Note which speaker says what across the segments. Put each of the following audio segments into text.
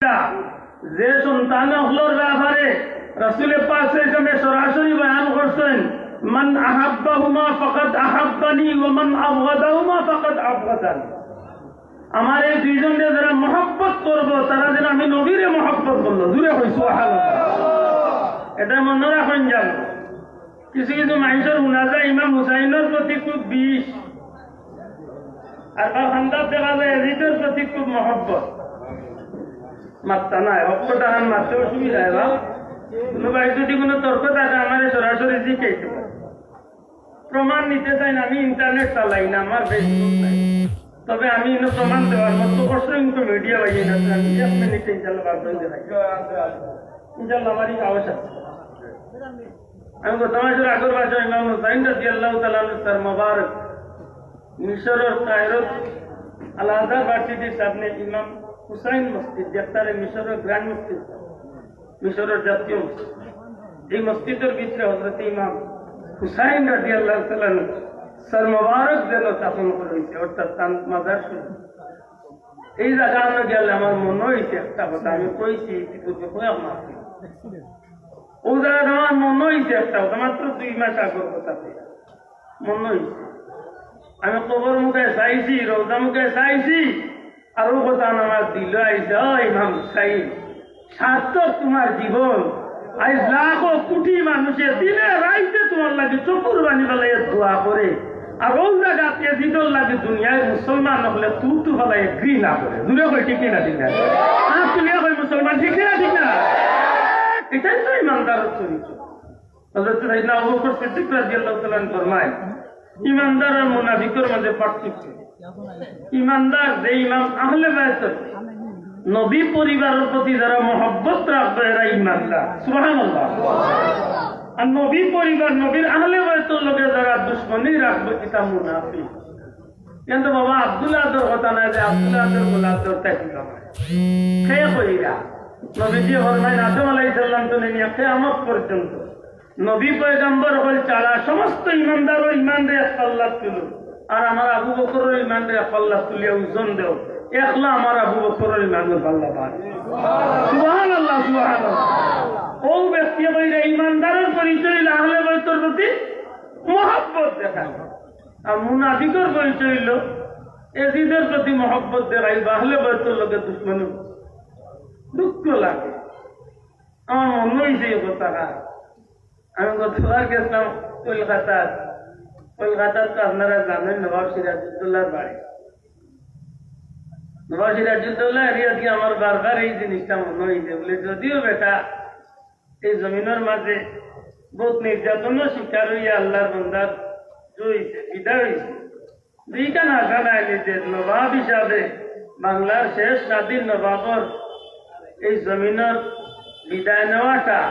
Speaker 1: যে সন্তান হলোর ব্যাপারে রাসূল পাক সাল্লাল্লাহু সরাসরি বয়ান করছেন, মান আহাব্বাহুমা ফাকাদ আহাব্বানি ওয়া মান আবগাদাহুমা ফাকাদ আবগাদানি। আমার এই দুইজনকে যারা মহব্বত করবো তারা যেন আমি নবীরে মহব্বত করলো। দূরে হই সুবহানাল্লাহ। এটা মনে রাখেন। জানো কিছু কিছু মানুষের শোনা যায় ইমাম হুসাইনের প্রতি খুব বিষ, আর খান্দার দেখা যায় এজিদের প্রতি খুব মহব্বত। মাত্রা নাই অক্ষটান মাত্র অসুবিধা হয়। বা কোনো ভাই যদি কোনো তর্ক থাকে আমার সরাসরি জিজ্ঞাসা পারে। প্রমাণ নিতে চাই না, আমি ইন্টারনেট চালাই না, আমার ফেসবুক নাই, তবে আমি প্রমাণ দেওয়ার মতো অসংখ্য মিডিয়া পাই না। আমি 1 মিনিটে ইনশাল্লাহ বাদ হয়ে যাই, ইনশাল্লাহ আমারই সাহস আছে। আমি গত মাসের আগের মাসে ইমাম হুসাইন রাদিয়াল্লাহু তাআলা তার মোবারক মিশরের কায়রোত আল আজহার ভার্সিটির সামনে ইমাম হুসাইন মসজিদ, যেটা মিশরের গ্র্যান্ড মসজিদ, মিশরের জাতীয় মসজিদ, এই মসজিদের ভিতরে হযরত ইমাম হুসাইন রাদিয়াল্লাহু তাআলা সর মোবারক যেন স্থাপন করা হয়েছে, অর্থাৎ তার মাজার শরীফ। এই জায়গা আমরা গেলে আমার মনে হয়েছে একটা কথা, আমি কইছি ও জায়গাটা আমার মনে হয়েছে একটা কথা, মাত্র 2 মাস আগের কথা মনে হয়েছে। আমি কবর মুখে চাইছি, রোজা মুখে চাইছি, আর ও কথা আমার দিল আইসে, ইমাম হুসাইন সার্থক তোমার জীবন। আজ লাখো কোটি মানুষের দিনে রাইতে তোমার লাগে চকুর বানি বেলায় দোয়া করে, আর ওই জায়গাতে দিদর লাগে দুনিয়ায় মুসলমান হলে তু বেলায় ঘৃণা করে। দূরে হয় ঠিক না? ঠিক না? তুলিয়া হয় মুসলমান, ঠিক না? ঠিক না? এটাই তো ইমানদারের চরিত্র। হযরত সাইয়েদনা আবু বকর সিদ্দিক রাদিয়াল্লাহু তাআলা ফরমায়, ইমানদার আর মুনাফিকের মাঝে পার্থক্য। ইমানদার যে ইমাম আহলে বাইত নবী পরিবারের প্রতি যারা মহব্বত রাখবে এরা ইমানদার। সুবহানাল্লাহ। আর নবী পরিবার নবীর আহলে বাইতের লোকে যারা দুশ্মনী রাখবে এটা মুনাফিক। কিন্তু বাবা আব্দুল্লাহ আদর কথা নাই যে আব্দুল্লাহ আদর গোলাপদর তাইছিল সে কইরা নবীজি ফরমাইন আদম আলাইহিস সালাম তো নিয়ে কিয়ামত পর্যন্ত নবী পয়গম্বর হল ছাড়া সমস্ত ইমানদার ও ইমান রে আল্লাহ তুলো, আর আমার আবু বকরের ইমান রে আল্লাহ তুলিয়া ওজন দেও, একলা আমার আবু বকরের ইমান আল্লাহ পাক। সুবহানাল্লাহ। সুবহানাল্লাহ। ও ব্যক্তি বইরা ইমানদারের পরিচয় আহলে বাইতের প্রতি মহব্বত দেখায়, আর মুনাফিকের পরিচয় হইল এজিদের প্রতি মহব্বত দেখাই, আহলে বাইতের লোকের দুশ্মনী দুঃখ লাগে। আমার মনে হয়েছে এই কথা। আমি গতবার গেছিলাম কলকাতার। কলকাতার তো আপনারা জানেন নবাব সিরাজউদ্দৌলার বাড়ি। নবাব সিরাজউদ্দৌলা এরিয়া দিয়ে আমার বারবার এই জিনিসটা মনে হয়েছে, বলে যদিও বেটা এই জমিনের মাঝে বহুত নির্যাতনের শিকার হইয়া আল্লাহর বান্দার জয়ছে, বিদায় হয়েছে, দুইখান আশা নাইলে যে নবাব হিসাবে বাংলার শেষ স্বাধীন নবাবর এই জমিনের বিদায় নেওয়াটা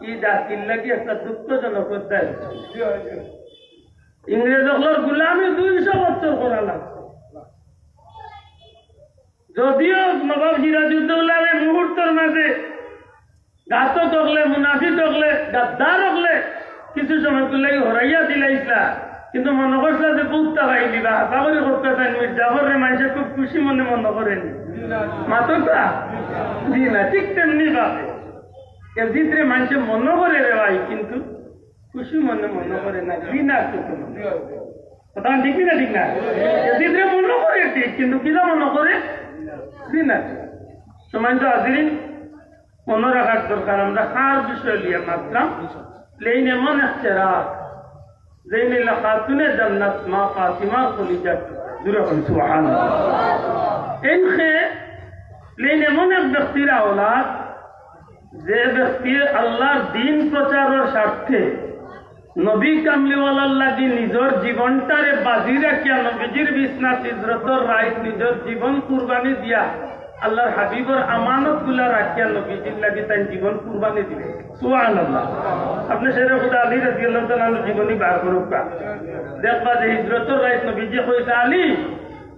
Speaker 1: ই জাতির লাগি একটা দুঃখজনক অধ্যায়। ইংরেজ হলোর গুলামি 200 বছর করা লাগছে। যদিও নবাব সিরাজউদ্দৌলার এই মুহূর্তের মাঝে ঘাতক হকলে, মুনাফিক হকলে, গাদ্দার হকলে কিছু সময় করলে হরাইয়া দিলাইছিলা, কিন্তু মনে করছিলা যে বুঝতে পাইলি বা হাসাবরি করতে চাই মির্জাফরে মানুষে খুব খুশি মনে করেনি মাতটা জি না। ঠিক তেমনি ভাবে এজিদরে মানুষে মনে করে রে ভাই, কিন্তু খুশি মনে করে না, ঘৃণা কথা ঠিক না? ঠিক না? এজিদরে মনে করে ঠিক, কিন্তু কিনা মনে করে ঘৃণা। সময় তো হাজিরিন মনে রাখার দরকার। আমরা কার বিষয় নিয়ে মাত্রাম প্লেন এমন একটা রাত যেই নীলা খাতুনে জান্নাত মা ফাতিমা কলিজা দূরে হন। সুবহানাল্লাহ। এনখে প্লেন এমন এক ব্যক্তির আওলাদ যে ব্যক্তি আল্লাহর দিন প্রচারের স্বার্থে নবী কামলিওয়ালার লাগি নিজের জীবনটারে বাজি রাখিয়া নবীজির বিছনা হিজরতের রাইত নিজের জীবন কুরবানি দিয়া আল্লাহর হাবিবর আমানত গুলা রাখিয়া নবীজির লাগি তাই জীবন কুরবানি দিবে। সুবহানাল্লাহ। আপনি সেরে খুদা আলী রাদিয়াল্লাহু তাআলা জীবনী বার করুক, দেখবা যে হিজরতের রাইত নবীজি কইছে আলী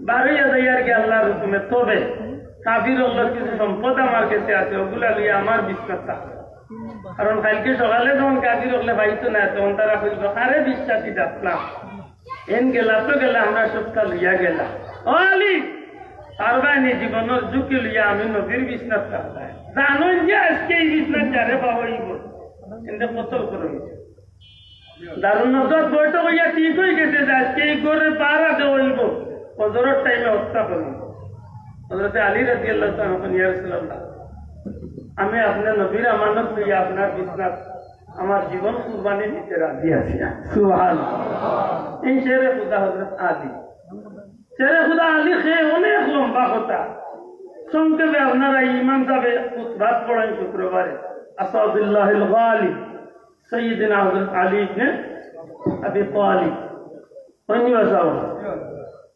Speaker 1: বারইয়া যাইয়ার কি আল্লাহর হুকুমে, তবে কাফির আল্লাহ কিছু সম্পদ আমার কাছে আছে, ওগুলা লিয়ে আমার বিশ্বাস থাকে। কারণ কালকে সকালে যখন কাফির হলে পাইতো না, তখন তারা কইল আরে বিশ্বাসী যাচ্লাম এন গেলা তো গেলা, আমরা সবটা লইয়া গেলাম। ও আলী পারবানি জীবনের ঝুঁকি লইয়া আমি নবীর বিছনাত থাকতাম জানুন যে আজকে এই বিছনাত যারে পাওয়াইব কিন্তু কতল করে হয়েছে দারুণ নজর বৈঠক হইয়া ঠিক হয়ে গেছে যে আজকে এই করে পাহারা দেওয়াইব ফজরের টাইমে হত্যা করব হযরত আলী রাদিয়াল্লাহু তাআলা বলেন ইয়া রাসূলুল্লাহ আমি আপনার নবীর আমানত লইয়া আপনার বিছনাত আমার জীবন কুরবানি দিতে রাজি আছি সুবহানাল্লাহ এই শেরে খুদা হযরত আলী শেরে খুদা আলী খেয়ে অনেক লম্বা কথা সংক্ষেপে আপনারা ইমাম সাহেব খুতবা পড়েন শুক্রবারে আসাদুল্লাহিল গালিব সৈয়দনা হযরত আলী ইবনে আবি তালিব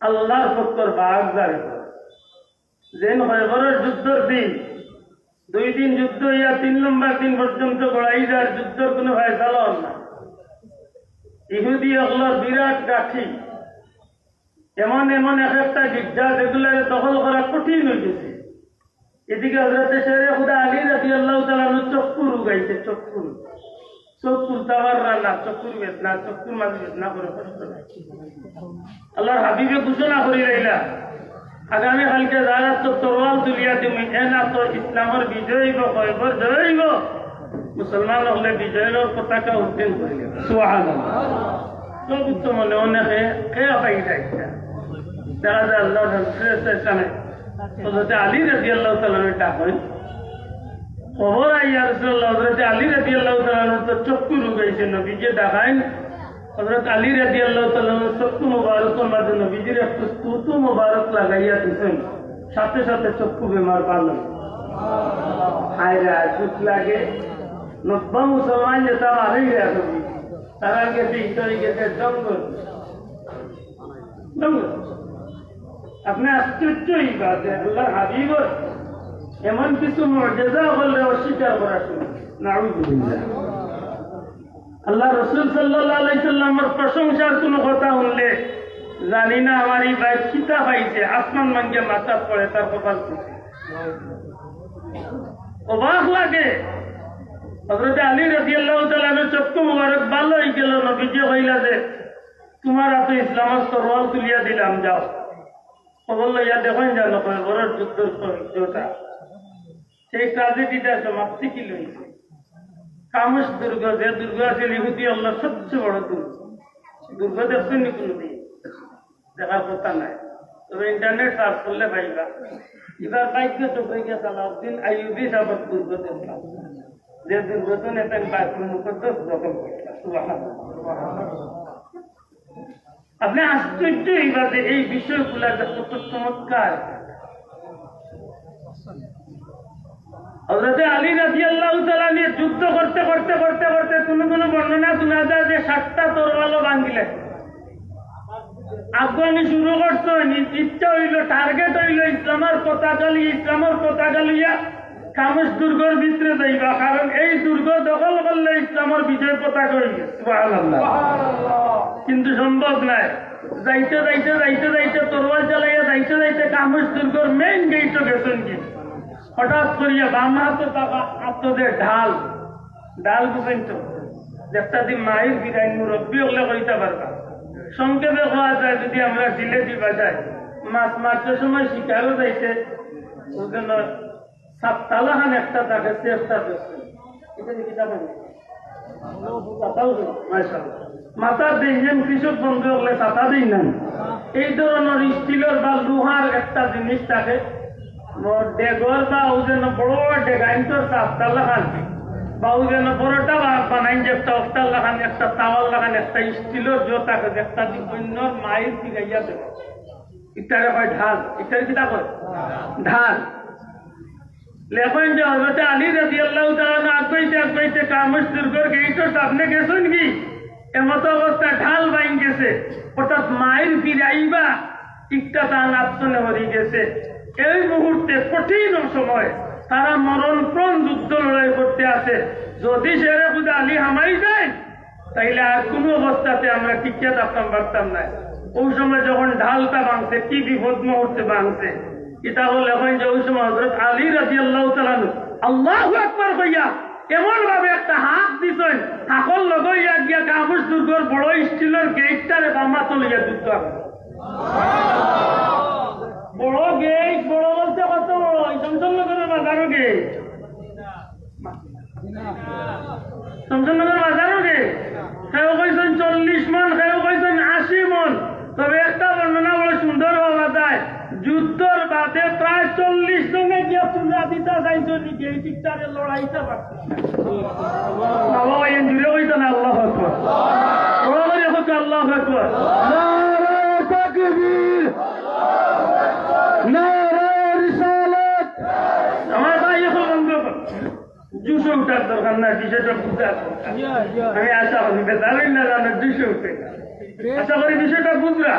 Speaker 1: আল্লাহর পক্ষের বাগ জারি যেন খয়বরের যুদ্ধের দিন 2 দিন যুদ্ধ হইয়া 3 নম্বর দিন পর্যন্ত গড়াই যার যুদ্ধের কোনো ফয়সালা হল না ইহুদি অগলার বিরাট গাঠি এমন এমন এক একটা গির্জা যেগুলো দখল করা কঠিন হয়ে গেছে এদিকে হযরতে শেরে খুদা আলী রাদিয়াল্লাহু তাআলা চক্ষু রুগাইছে চক্ষু চোখ তুলতে পাররা না চক্ষুর বেদনা চক্ষুর মাঝে বেদনা করে কষ্ট আল্লাহর হাবিবে ঘোষণা করি রইলা আগামী কালকে যারা তো তরোয়াল তুলিয়া তুমি এনা তো ইসলামের বিজয় হইব খয়বর জয় হইব মুসলমান হলে বিজয়ের পতাকা উত্তোলন করিলেন সুবহানাল্লাহ সব তো মনে অনেকে খেয়া পাই যাইছে দেখা যায় আল্লাহর রাসূলের সামনে হযরত আলী রাদিয়াল্লাহু তাআলা ডাকেন খবর আইয়া রাসূলুল্লাহ হযরত আলী রাদিয়াল্লাহু তাআলা তো চক্ষু রুগাইছে নবীজি ডাকাইন হযরত আলী রাদিয়াল্লাহু তাআলা চক্ষু মুবারকের মাঝে নবীজির একটু স্তুতু মুবারক লাগাইয়া দিছেন সাথে সাথে চক্ষু বেমার ভালো হায় রে দুঃখ লাগে নব্বা মুসলমান যেটা হারিয়ে গেছে তারা গেছে ইতরে গেছে জঙ্গল জঙ্গল আপনি আশ্চর্যই বাদে আল্লাহর হাবিবর এমন কিছু মুজিজা হলে অস্বীকার করা শুনে নাউযুবিল্লাহ আল্লাহ রাসূল সাল্লাল্লাহু আলাইহি সাল্লামের প্রশংসার কোনো কথা শুনলে জানি না আমার এই ভাই কিতা পাইছে আসমান ভাঙ্গে মাথা পড়ে তার কপাল ফুটে অবাক লাগে হযরত আলী রাদিয়াল্লাহু তাআলা চক্ষু মুবারক ভালো হয়ে গেল নবীজি কইলা যে তোমার হাতে ইসলামের তরোয়াল তুলিয়া দিলাম যাও খবর লইয়া দেখেন জানো বড় যুদ্ধটা সেই ট্রাজেডিটা সমাপ্তি কি লইছে কামস দুর্গ যে দুর্গ আছে ইহুদি আল্লাহ সবচেয়ে বড় দুর্গ দেখছেন নি কোনোদিন দেখার কথা নাই তবে ইন্টারনেট সার্চ করলে পাইবা এবার বাইক তো হয়ে গেছে আলাউদ্দিন আইয়ুবী সাহেব দুর্গ দেখলাম যে দুর্ঘটনা এটা বাথরুম মুকদ্দাস দখল করলাম আপনি আশ্চর্য এইভাবে এই বিষয়গুলা কত চমৎকার হযরত আলী রাদিয়াল্লাহু তাআলা নিয়ে যুদ্ধ করতে করতে করতে করতে কোনো বর্ণনা শোনা যায় যে 7টা তরবারও ভাঙিলেন আফগানি শুরু করতো ইচ্ছা হইল টার্গেট হইল ইসলামের পতাকা লইয়া কামস দুর্গর ভিতরে যাইবা কারণ এই দুর্গ দখল করলে ইসলামের বিজয় পতাকা হয়ে গেছে সুবহানাল্লাহ কিন্তু সম্ভব নাই যাইতে যাইতে যাইতে যাইতে তরোয়াল চালাইয়া যাইতে যাইতে কামস দুর্গর মেইন গেটও গেছেন কি হঠাৎ করিয়া বাম হাতে আপনাদের ঢাল বুঝেন তো একটা দিন মায়ের বিদায় মুরব্বী হলে কইতে পারবা সংক্ষেপে হওয়া যায় যদি আমরা জিলেটি বাজাই মাছ মারতে সময় শিকারও যাইতে ওখানে সাততালাহান একটা থাকে চেষ্টা করছে এটা কিতাব মাথার দেখবেন কৃষক বন্ধু হলে ছাতা দিই না এই ধরনের স্টিলের বা লোহার একটা জিনিস থাকে ডেগর বা ওজন বড় ডেগাইন্তর সাততালাহান বা ওজন বড়টা বানাইন যে একটা অফতাল লাগান একটা তাওয়াল লাগান একটা স্টিলের জো থাকে একটা অন্য মায়ের দিগাইয়া দেব ইত্যাদি হয় ঢাল ইত্যাদি কিতা কয় ঢাল লেখেন যে হযরত আলী রাদিয়াল্লাহু তাআলা আগাইতে কামস দুর্গের গেটের সামনে গেছেন কি এমত অবস্থা ঢাল বাইন গেছে অর্থাৎ মায়ের ফিরাইবা একটা তান আত্মনে হয়ে গেছে এই মুহূর্তে কঠিন সময় তারা মরণপ্রাণ যুদ্ধ লড়াই করতে আছে যদি শেরে খুদা আলী হামাই যায় তাইলে আর কোনো অবস্থাতে আমরা টিকিয়ে থাকতাম পারতাম না ওই সময় যখন ঢালটা ভাঙছে কি বিপদ মুহূর্তে ভাঙছে এটা হল এখন যে ওই সময় হযরত আলী রাদিয়াল্লাহু তাআলা আল্লাহু আকবার কইয়া এমন ভাবে একটা হাত দিছেন হাকল লগাইয়া গিয়া কামস দুর্গর বড় স্টিলের গেটটারে বামা চলিয়া যুদ্ধ বড় গেট, বড় বলতে কত বড়? শমশাননগরের বাজারও গেট, শমশাননগর বাজারও গেট। কেউ কইছেন 40 মন, কেউ কইছেন 80 মন। তবে একটা বর্ণনা বড় সুন্দর হওয়া যায়, যুদ্ধর বাদে প্রায় 40 জনে গিয়ে পূজা দিতে চাইছো নাকি এই পিকচারে লড়াইতে পারছে বাবা ভাই জুড়ে কইতো না আল্লাহ আকবার, বড় করে হোক আল্লাহ আকবার, নারে তাকবীর, নারে রিসালাত। আমার ভাই এখন বন্ধ কর, জুসে উঠার দরকার না, বিষয়টা বুঝতে আমি আশা করি বেতালেন না জানো জুসে উঠে, আশা করি বিষয়টা বুঝরা।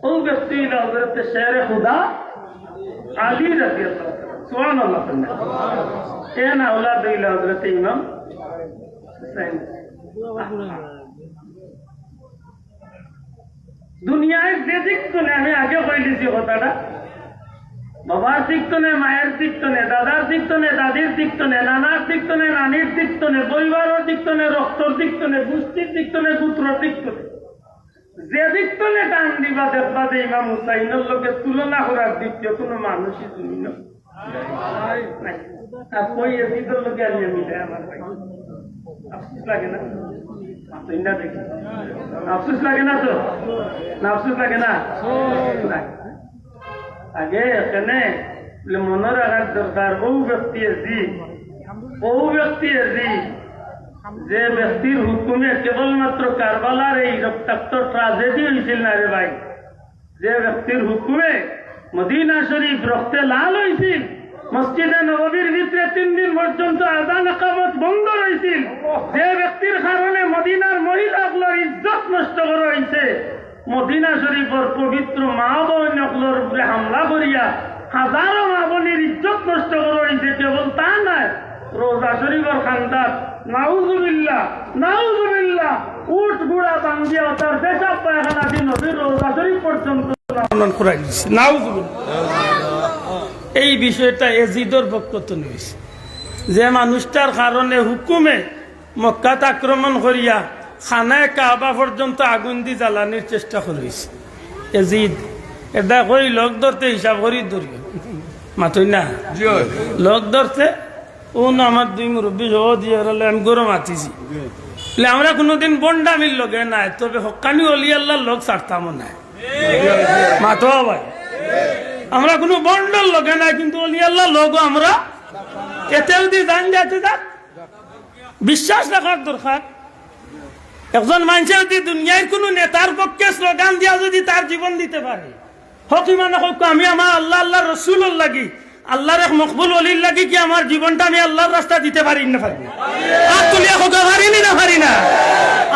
Speaker 1: ও ব্যক্তি হযরত শের খুদা আলী রাদিয়াল্লাহু তাআলা সুবহানাল্লাহ এনা اولاد হযরত ইমাম হুসাইন। দুনিয়ায় যে দিকতো না, আমি আগে কইলিছি কথাটা, বাবার দিকতো না, মায়ের দিকতো না, দাদার দিকতো না, দাদির দিকতো না, নানার দিকতো না, নানির দিকতো না, পরিবারের দিকতো না, রক্তর দিকতো না, গোষ্ঠীর দিকতো না, গোত্রর দিকতো না, যে দিকতো না টান দিবা দেখবা যে ইমাম হুসাইনের লোকের তুলনা করার দ্বিতীয় কোনো মানুষই তুমি না। আর কই এদিকের লোকে আর মিলে আমার ভাই আফসোস লাগে না? দেখি আফসোস লাগে না তো? না আফসোস লাগে না? আগে এখানে মনে রাখার দরকার, ও ব্যক্তি যে ব্যক্তির হুকুমে কেবলমাত্র কারবালার এই রক্তাক্ত ট্রাজেডি হয়েছিল না রে ভাই, যে ব্যক্তির হুকুমে মদিনা শরীফ রক্তে লাল হয়েছিল, মসজিদে নববীর ভিতরে 3 দিন পর্যন্ত আযান ইকামত বন্ধ হয়েছিল, যে ব্যক্তির কারণে মদিনার মহিলাগুলোর ইজ্জত নষ্ট করা হয়েছে, মদিনা শরীফের পবিত্র মা বোনগুলোর উপরে হামলা করিয়া হাজারো মা বোনের ইজ্জত নষ্ট করা হয়েছে। কেবল তা নয়, রোজা শরীফের খান্দাত নাউজুবিল্লাহ নাউজুবিল্লাহ উট গুড়া বাঙ্গিয়া তার পেশাব পায়খানা দিয়ে নবীর রোজা শরীফ পর্যন্ত করাই দিচ্ছে। নাউজুবিল্লাহ। এই বিষয়টা এজিদর বক্তব্য নিয়েছে, যে মানুষটার কারণে হুকুমে মক্কাত আক্রমণ করিয়া খানায় কাবা পর্যন্ত আগুন দি জ্বালানির চেষ্টা করেছে এজিদ। এটা কই লোক ধরতে হিসাব করি ধরি মাথই না লোক ধরতে ও না আমার 2 মুরব্বী সহ দিয়ে আমি গরম মাতিছি, আমরা কোনোদিন বন্ডামির লগে নাই, তবে হকানি অলি আল্লাহর লোক ছাড়তামও নাই মাথো ভাই, আমরা কোনো বন্ডল লগে নাই, কিন্তু অলি আল্লাহ লোক আমরা এতে যদি জান যাতে যাক বিশ্বাস রাখার দরকার। একজন মানুষের যদি দুনিয়ার কোন নেতার পক্ষে স্লোগান দিয়া যদি তার জীবন দিতে পারে, হোক ইমান হোক আমি আমার আল্লাহ আল্লাহ রসুল লাগি, আল্লাহর এক মকবুল অলির লাগি কি আমার জীবনটা আমি আল্লাহর রাস্তা দিতে পারি না পারি না? হাত তুলিয়া হোক পারিনি না পারি না?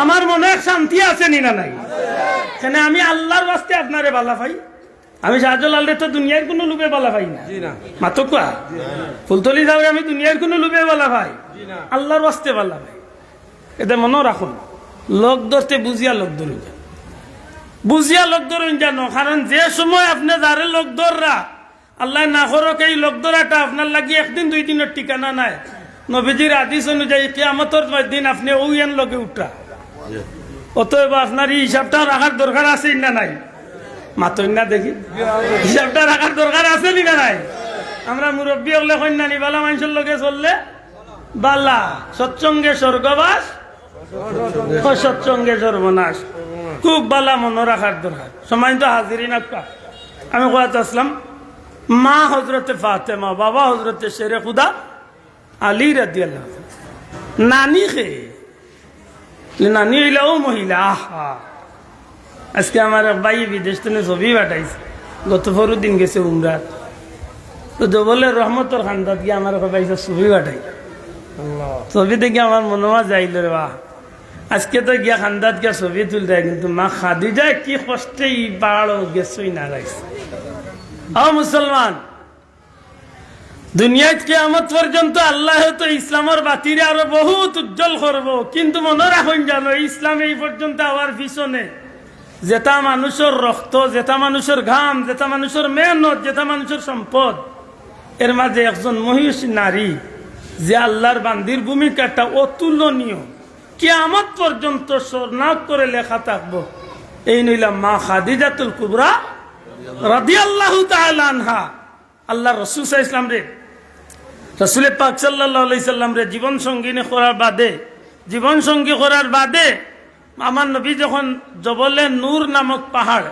Speaker 1: আমার মনে এক শান্তি আছে নি না নাই? কেন আমি আল্লাহর রাস্তে আপনারে বালা পাই, আমি শাহজাল আল্লাহ তো দুনিয়ার কোনো লুবে বালা পাই না মাতো কোয়া ফুলতলি যাবে, আমি দুনিয়ার কোনো লুবে বালা পাই, আল্লাহর রাস্তে বালা পাই। এটা মনে রাখুন, লোক ধরতে বুঝিয়া লোক ধরুন, বুঝিয়া লোক ধরুন জানো, কারণ যে সময় আপনি যারে লোক ধররা আল্লাহ না করক এই লোক ধরাটা আপনার লাগি 1 দিন 2 দিনের ঠিকানা নাই। নবীজির হাদিস অনুযায়ী কিয়ামতের দিন আপনি ওইয়ান লগে উঠা, অতএব আপনার এই হিসাবটা রাখার দরকার আছে না নাই? মাতই না দেখি হিসাবটা রাখার দরকার আছে না নাই? আমরা মুরব্বী হলে কন্যা নি বালা মানুষের লগে চললে বালা, সৎসঙ্গে স্বর্গবাস, সৎসঙ্গে সর্বনাশ। খুব বালা মনে রাখার দরকার। সময় তো হাজিরি না, আমি কোয়াতে আসলাম, মা হজরতে ফাতেমা, বাবা হজরতে শেরে খুদা আলী রাদিয়াল্লাহু তাআলা, নানি খে নানি হইলাও মহিলা। আহা, আজকে আমার ভাই বিদেশ থেকে ছবি পাঠাইছে, গত 4 দিন গেছে উমরাত, তো বলে রহমতর খান্দাত গিয়ে আমার ভাইসা ছবি পাঠাই, ছবি দেখে আমার মনোয়া যাইল রে বাহ, আজকে তো গিয়া খান্দাত গিয়া ছবি তুলতে, কিন্তু মা খাদিজা কি কষ্টে ই পাহাড় গেছই না রাখছে। ও মুসলমান, দুনিয়ায় কিয়ামত পর্যন্ত আল্লাহ তো ইসলামের বাতিরে আরো বহুত উজ্জ্বল করব, কিন্তু মনে রাখুন জানো ইসলাম এই পর্যন্ত আবার পিছনে যেটা মানুষের রক্ত, যেটা মানুষের ঘাম, যেটা মানুষের মেহনত, যেটা মানুষের সম্পদ, এর মাঝে একজন মহিষী নারী যে আল্লাহর বান্দির ভূমিকাটা অতুলনীয়, কিয়ামত পর্যন্ত স্বর্ণাক করে লেখা থাকবো, এই নইলাম মা খাদিজাতুল কুবরা রাদিয়াল্লাহু তাআলা আনহা আল্লাহ রাসূল সাল্লাল্লাহু আলাইহি ওয়াসাল্লাম রে রাসূল পাক সাল্লাল্লাহু আলাইহি সাল্লাম রে জীবন সঙ্গী করার বাদে আমার নবী যখন জবলে নূর নামক পাহাড়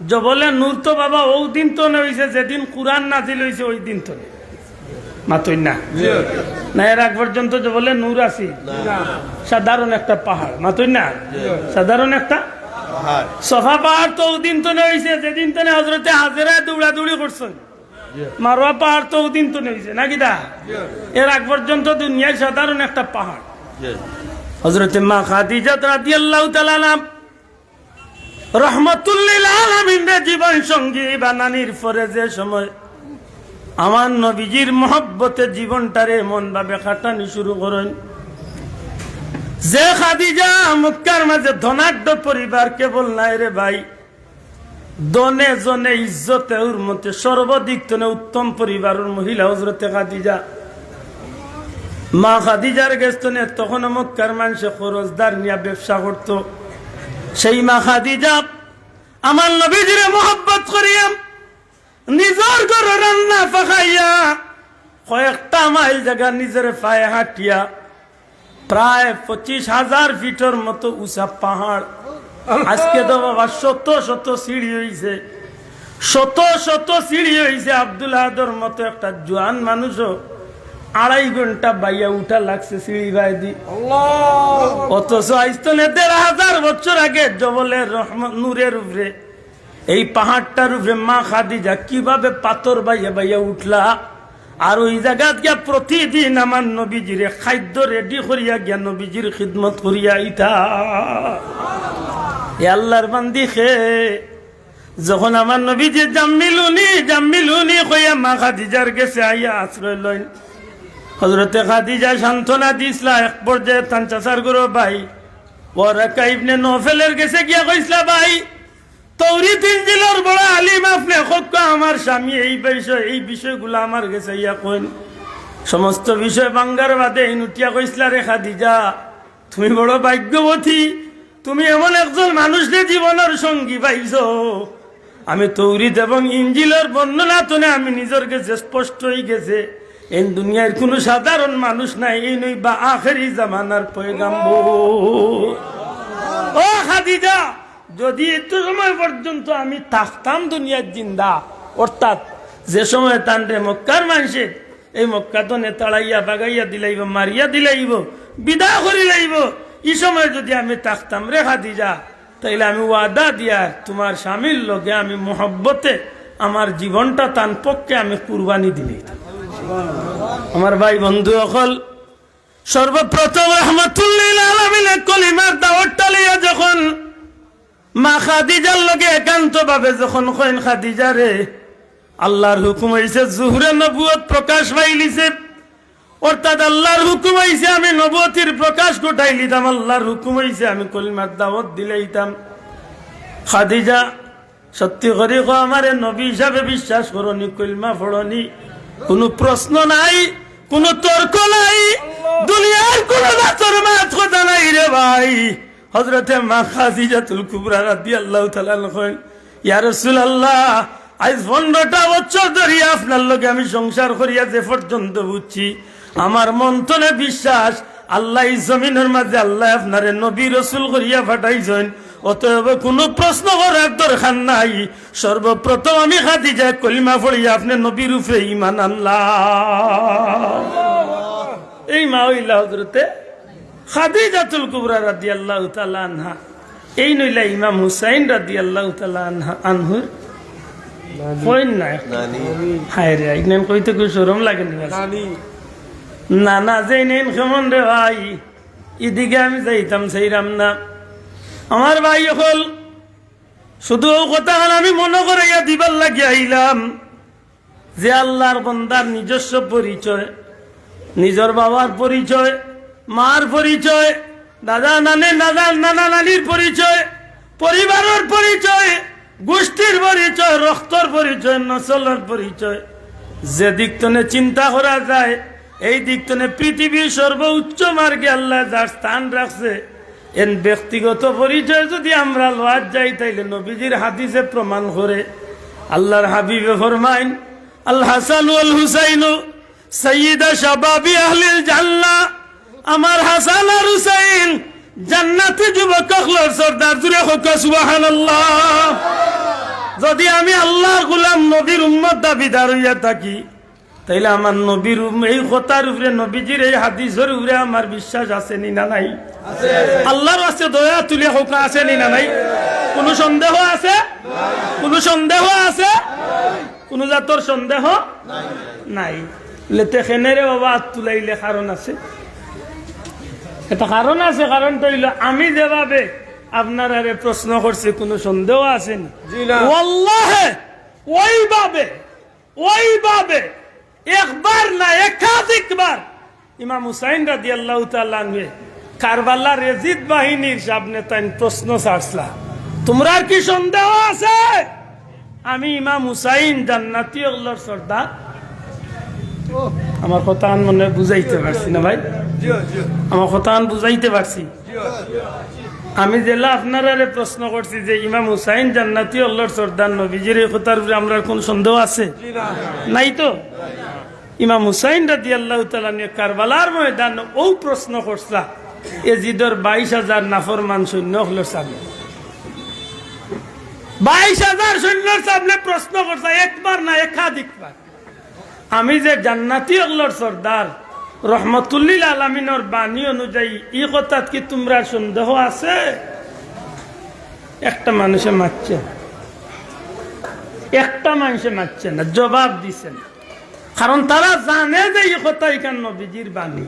Speaker 1: জবলে নূর তো বাবা ওই দিন তো হয়েছে যেদিন কুরআন নাজিল হয়েছে ওই দিন তো মাতই না এর আগ পর্যন্ত জবলে নূর আছি সাধারণ একটা পাহাড় মাতই না সাধারণ একটা সফা পাহাড় তো ওই দিন তো হয়েছে যেদিন তো হযরতে হাজেরা দৌড়াদৌড়ি করছেন মারোয়া পাহাড় তো ওই দিন তো হয়েছে নাকি দা এর আগ পর্যন্ত দুনিয়ায় সাধারণ একটা পাহাড় হযরতে মা খাদিজা রাদিয়াল্লাহু তাআলা আনহা রহমাতুল লিল আলামিন জীবন সঙ্গী বানানির পরে যে সময় আমার নবীজির মহব্বতে জীবনটারে এমন ভাবে খাটানি শুরু করেন যে খাদিজা মক্কার মাঝে ধনাঢ্য পরিবার কেবল নাই রে ভাই, দনে জনে ইজ্জতে উর্মতে সর্বাধিক তনে উত্তম পরিবারের মহিলা হযরতে খাদিজা। মা খাদিজার গেস্তনে তখন মক্কার মানুষে খরচদার নিয়ে ব্যবসা করত। সেই মা খাদিজা আমার নবীজিরে মহব্বত করিয়া নিজের ঘরে রান্না পাকাইয়া কয়েকটা মাইল জায়গা নিজের পায়ে হাঁটিয়া প্রায় 25,000 ফিটের মতো উঁচা পাহাড়, আজকে তো বাবা শত শত সিঁড়ি হয়েছে, শত সিঁড়ি হয়েছে। আব্দুল আহাদের মতো একটা জোয়ান মানুষও 2.5 ঘন্টা বাইয়া উঠা লাগছে সিঁড়ি বাই দি। অথচ আইস্তনে 1,500 বছর আগে জবলের নূরের উপরে এই পাহাড়টার উপরে মা খাদিজা কিভাবে পাথর বাইয়া বাইয়া উঠলা, আর ওই জায়গা গিয়া প্রতিদিন আমার নবীজির খাদ্য রেডি করিয়া গিয়া নবীজির খিদমত করিয়া ইতা আল্লাহর বান্দি খে। যখন আমার নবীজি জাম্মিলুনি কইয়া মা খাদিজার গেছে আইয়া আশ্রয় লইন, হযরতে খাদিজা সান্ত্বনা দিসলা। এক পর্যায়ে তান চাচার গুরু ভাই ওয়ারাকা ইবনে নওফেলের গেছে গিয়া কইসলা, ভাই তৌরাত ইনজিলের বড় আলিম আপনি, আমার স্বামী এই বিষয়গুলো আমার গেছে ইয়া কইন। সমস্ত বিষয় বাঙ্গার বাদে ইনুটিয়া কইসলা, রে খাদিজা তুমি বড় ভাগ্যবতী, তুমি এমন একজন মানুষকে জীবনের সঙ্গী পাইছো। আমি তৌরাত এবং ইনজিলের বর্ণনা তোনে আমি নিজের কাছে স্পষ্ট হয়ে গেছে এই দুনিয়ার কোনো সাধারণ মানুষ নাই, এই নই বা আখেরি জামানার পয়গাম্বর। ও খাদিজা, যদি একটু সময় পর্যন্ত আমি থাকতাম দুনিয়ার জিন্দা, অর্থাৎ যে সময় তান্ডে মক্কার মানুষের এই মক্কা তো নেতাড়াইয়া বাগাইয়া দিলাইব, মারিয়া দিলাইব, বিদায় করি লাইব, এই সময় যদি আমি থাকতাম রে খাদিজা, তাইলে আমি ওয়াদা দিয়া তোমার স্বামীর লগে আমি মহব্বতে আমার জীবনটা তান পক্ষে আমি কুরবানি দিলি। আমার ভাই বন্ধু অকল সর্বপ্রথম রাহমাতুল লিল আলামিনের কলিমার দাওয়াতটা লইয়া যখন মা খাদিজার লগে একান্ত ভাবে যখন কইন, খাদিজা রে আল্লাহর হুকুম হইছে জুহরে নবুয়ত প্রকাশ পাইলিছে, অর্থাৎ আল্লাহর হুকুম হইছে আমি নবুয়তির প্রকাশ ঘটাই লিতাম, আল্লাহর হুকুম হইছে আমি কলিমার দাওয়াত দিলাইতাম। খাদিজা সত্যি করে কো আমারে নবী হিসাবে বিশ্বাস করনি, কলিমা পড়নি, কোনো প্রশ্ন নাই, কোনো তর্ক নাই, দুনিয়ার কোনো নাচর মাছ কথা নাই রে ভাই। হযরতে মা খাদিজাতুল কুবরা রাদিয়াল্লাহু তাআলা কইন, ইয়া রাসূলুল্লাহ আজ 15টা বছর ধরে আপনার লগে আমি সংসার করিয়া যে পর্যন্ত বুঝছি, আমার মন্তনে বিশ্বাস আল্লাহ এই জমিনের মাঝে আল্লাহ আপনারে নবী রাসূল করিয়া পাঠাইছেন, অতএব কোনো প্রশ্ন করার দরকার নাই। সর্বপ্রথম আমি খাদিজা কলিমা পড়িয়া আপনি নবীর উপরে ঈমান আনলাম। এই মা হইলা হযরতে খাদিজাতুল কুবরা রাদিয়াল্লাহু তাআলা আনহা। এই নইলা ইমাম হুসাইন রাদিয়াল্লাহু তাআলা আনহুর কইন না হায় রে, ইনান কইতে কি শরম লাগে না? না যে নেন কেমন রে ভাই, এদিকে আমি যাইতাম সেইরাম না। আমার ভাই হল শুধু কথা হল আমি মনে করাইয়া দিবার লাগিয়া আইলাম যে আল্লাহর বান্দার নিজস্ব পরিচয়, নিজের বাবার পরিচয়, মার পরিচয়, দাদা নানা নানির পরিচয়, পরিবারের পরিচয়, গোষ্ঠীর পরিচয়, রক্তর পরিচয়, নসলের পরিচয়, যে দিক তনে চিন্তা করা যায় এই দিক তনে পৃথিবীর সর্বোচ্চ মার্গে আল্লাহ যার স্থান রাখছে এন ব্যক্তিগত পরিচয় যদি আমরা লওয়ার যাই তাইলে নবীজির হাদিসে প্রমাণ করে আল্লাহর হাবিবে ফরমাইন আল হাসান ওয়াল হুসাইন সাইয়্যিদা শাবাবি আহলিল জান্নাহ, আমার হাসান আর হুসাইন জান্নাতি যুবক হলোর সর্দার। জুড়ে হোক সুবহানাল্লাহ। যদি আমি আল্লাহর গোলাম নবীর উম্মত দাবিদার হইয়া থাকি তাইলে আমার নবীর এই কথার উপরে নবীজির এই হাদিসের উপরে আমার বিশ্বাস আছে নি না নাই? আল্লাহর কাছে দয়া তুলে হোক আছে নি না নাই? কোন সন্দেহ আছে? কোন সন্দেহ আছে? কোন জাতর সন্দেহ নাই। লেতে খেনেরে বাবা তুলাইলে কারণ আছে, এটা কারণ আছে। কারণটা হইল আমি যেভাবে আপনার আরে প্রশ্ন করছি কোনো সন্দেহ আছে না? ওয়াল্লাহে ওইভাবে একবার না একাধিকবার ইমাম হুসাইন রাদিয়াল্লাহু তাআলা আনহু কারবালার ইয়াজিদ বাহিনীর সামনে তাই প্রশ্ন ছাড়ছলা, তোমরা কি সন্দেহ আছে আমি ইমাম হুসাইন জান্নাতি আল্লাহর সর্দার? আমার কথা মনে বুঝাইতে পারছি না ভাই? আমার কথা বুঝাইতে পারছি? আমি জেলা আপনারা প্রশ্ন করছি যে ইমাম হুসাইন জান্নাতি আল্লাহর সর্দার নবীজির এই কথার উপরে আমরা কোন সন্দেহ আছে? নাই তো। ইমাম হুসাইন রাদিয়াল্লাহু তাআলা কারবালার ময়দান ও প্রশ্ন করছলা এজিদর 22,000 নাফরমান সৈন্য হলোর সামনে, 22,000 সৈন্যর সামনে প্রশ্ন করছে একবার না একাধিকবার আমি যে জান্নাতি আল্লাহর সর্দার রহমতুল্লিল আলামিনের বাণী অনুযায়ী এই কথাত কি তোমরা সন্দেহ আছে? একটা মানুষে মারছে, একটা মানুষে মারছে না, জবাব দিছে না। কারণ তারা জানে যে এই কথা এখান নবীজির বাণী।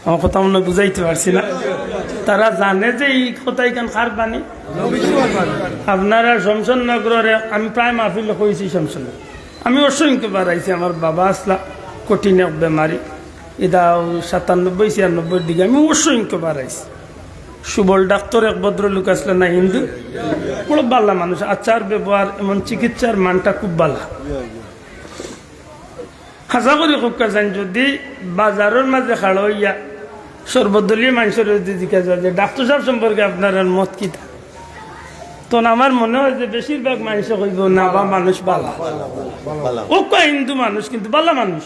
Speaker 1: আমার কথা মনে বুঝাইতে পারছি না? তারা জানে যে এই কথা এখান কার বাণী? আপনারা শমশাননগরে আমি প্রায় মাহফিল হয়েছি শমশাননগর। আমি অসংখ্যবার আইছি। আমার বাবা আসলা কঠিন এক বেমারি, এটা 97-96 দিকে আমি অসংখ্যবার আইছি। সুবল ডাক্তার এক ভদ্রলোক আসলে না, হিন্দু, বড় বালা মানুষ, আচার ব্যবহার এমন চিকিৎসার মানটা খুব বালা। হাজা করে খুব কাজান যদি বাজারের মাঝে খাড়া হইয়া সর্বদলীয় মানুষের যদি জিজ্ঞাসা যায় যে ডাক্তার সাহেব সম্পর্কে আপনার মত কি, তখন আমার মনে হয় যে বেশিরভাগ মানুষ কইব না বা মানুষ বালা। ও কয় হিন্দু মানুষ কিন্তু বালা মানুষ,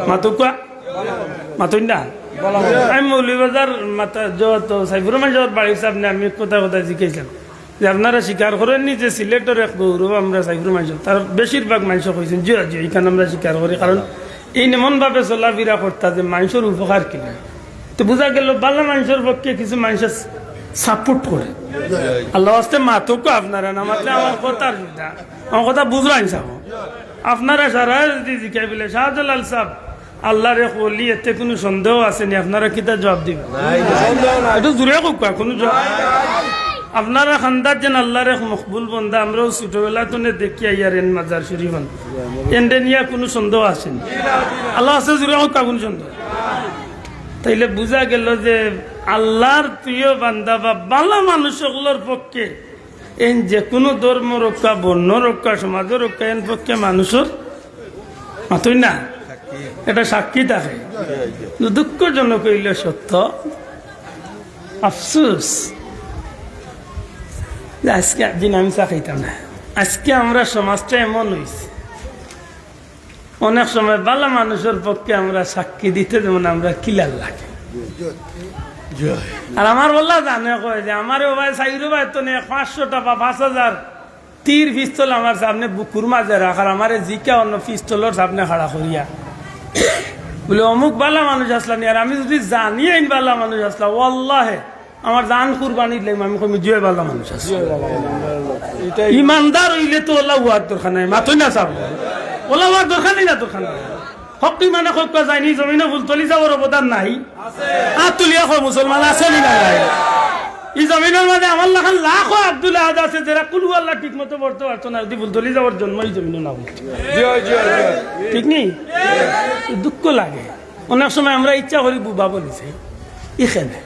Speaker 1: মাতো কোয়া মাতই না। আমি মৌলভীবাজার মাতা যত সাইফুর রহমান সাহেবের বাড়ির সামনে আমি কথা জিজ্ঞাসলাম যে আপনারা স্বীকার করেননি যে সিলেটের এক গৌরব আমরা সাইফুর রহমান সাহেব? তার বেশিরভাগ মানুষ কইছেন জি জি এখানে আমরা স্বীকার করি, কারণ এই এমনভাবে চলাফেরা করতা যে মানুষের উপকার কিনা। তো বোঝা গেল বালা মানুষের পক্ষে কিছু মানুষের সাপোর্ট করে। আল্লাহ আসতে মাতক আপনারা না মাতলে আমার কথা আমার কথা বুঝলাম সাহ আপনারা সারা যদি জিজ্ঞাসা বলে শাহজালাল সাহেব আল্লাহ রে বলি এতে কোনো সন্দেহ আসেনি, আপনারা কিতা জবাব দিবেন? একটু জোরে কোকা কোনো জবাব। আপনারা খান্দার যেন আল্লাহ রে মকবুল বন্ধা আমরাও ছোটবেলা তো দেখি আইয়ার এন মাজার শরীফ এন্ডে নিয়ে কোনো সন্দেহ আসেনি। আল্লাহ আছে জোরে কোকা কোনো সন্দেহ? তাইলে বুঝা গেল যে আল্লাহর প্রিয় বান্দা বা বালা মানুষগুলোর পক্ষে এই যে কোনো ধর্ম রক্ষা, বর্ণ রক্ষা, সমাজ রক্ষা এর পক্ষে মানুষের মাতই না, এটা সাক্ষী থাকে। দুঃখজনক হইলে সত্য, আফসোস যে আজকে একদিন আমি চা খাইতাম না। আজকে আমরা সমাজটা এমন হয়েছে অনেক সময় বালা মানুষের পক্ষে আমরা সাক্ষী দিতে যেমন আমরা কিলার লাগে। আর আমার বললা জানে কয় যে আমার ভাই সাইরো ভাই তো 500 টাকা 5,000 তীর পিস্তল আমার সামনে বুকুর মাঝে রাখার আমার জিকা অন্য পিস্তলের সামনে খাড়া করিয়া বলে অমুক বালা মানুষ আসলাম। আর আমি যদি জানি আইন বালা মানুষ আসলাম ওয়াল্লাহে আমার জান কুরবানি দিলাম, আমি কমি জয় বালা মানুষ আসলাম। ইমানদার হইলে তো ওলা হওয়ার দরকার নাই, মাতই না চাব ওলা হওয়ার দরকার নেই না, দরকার নাই। হকি মানে হক যায়নি জমিনে ফুল তলি যাওয়ার অবদান নাই, আর তুলিয়া হয় মুসলমান আছে নি না নাই? এই জমিনের মাঝে আমার লাখান লাখ আব্দুল আহাদ আছে যারা কুলু আল্লাহ ঠিক মতো পড়তে পারতো না, যদি ফুল তলি যাওয়ার জন্ম এই জমিনে না বলতো, ঠিক নেই? দুঃখ লাগে অনেক সময় আমরা ইচ্ছা করি বুবা বলিছে এখানে।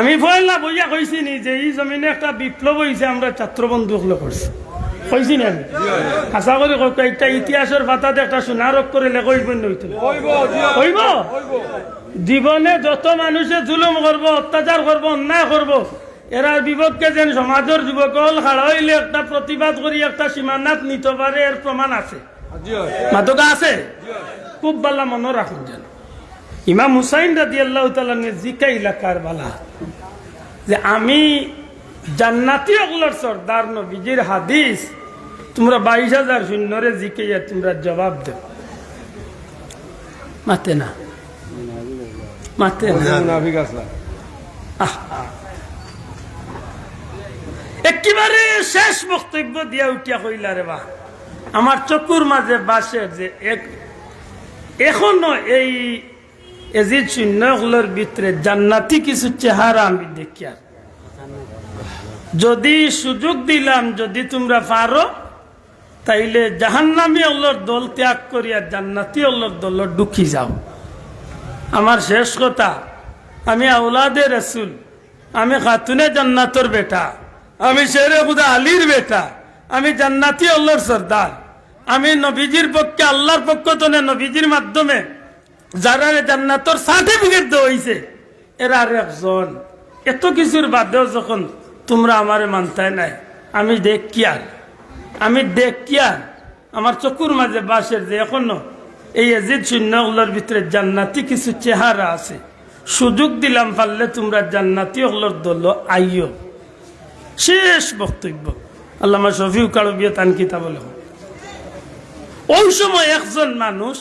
Speaker 1: আমি পয়লা বইয়া কইছি নি যে এই জমিনে একটা বিপ্লব হয়েছে, আমরা ছাত্র বন্ধু করছি কইছি না আমি আশা করি একটা ইতিহাসের পাতাতে একটা সোনারক করে লেখইব নইতো হইব জীবনে যত মানুষে জুলুম করব অত্যাচার করব অন্যায় করব এরার বিপক্ষে যেন সমাজের যুবকল খাড়া হইলে একটা প্রতিবাদ করি একটা সীমানাত নিতে পারে এর প্রমাণ আছে মাতকা আছে খুব বালা মনে রাখুন যেন ইমাম হুসাইন রাদিয়াল্লাহু তাআলা জিকাইলা কারবালা যে আমি জান্নাতি অগলর সর্দার নবীজির হাদিস তোমরা 22,000 সৈন্যরে জিকাইয়া তোমরা জবাব দেও মাতে না মাতে না একেবারে শেষ বক্তব্য দিয়া উঠিয়া কইলা রে বা আমার চকুর মাঝে বাসের যে এখনো এই এজিদ সৈন্যগুলোর ভিতরে জান্নাতি কিছু চেহারা আমি দেখি আর যদি সুযোগ দিলাম যদি তোমরা পারো তাইলে জাহান্নামী আল্লাহর দল ত্যাগ করিয়া জান্নাতি আল্লাহর দল ঢুকি যাও আমার শেষ কথা আমি আওলাদে রাসূল আমি খাতুনে জান্নাতর বেটা আমি শেরে খুদা আলীর বেটা আমি জান্নাতি আল্লাহর সর্দার আমি নবীজির পক্ষে আল্লাহর পক্ষ থেকে নবীজির মাধ্যমে যারা জান্নাতর সার্টিফিকেট দেওয়া হয়েছে এরা আর একজন এত কিছুর বাদেও যখন তোমরা আমারে মানতাই নাই আমি দেখি আর আমার চকুর মাঝে বাসের যে এখনো এই এজিদ সৈন্যগুলোর ভিতরে জান্নাতি কিছু চেহারা আছে সুযোগ দিলাম পারলে তোমরা জান্নাতি হলোর দল আইও শেষ বক্তব্য আল্লামা শফিউ কালবিয়া তান কিতাব বলে ওই সময় একজন মানুষ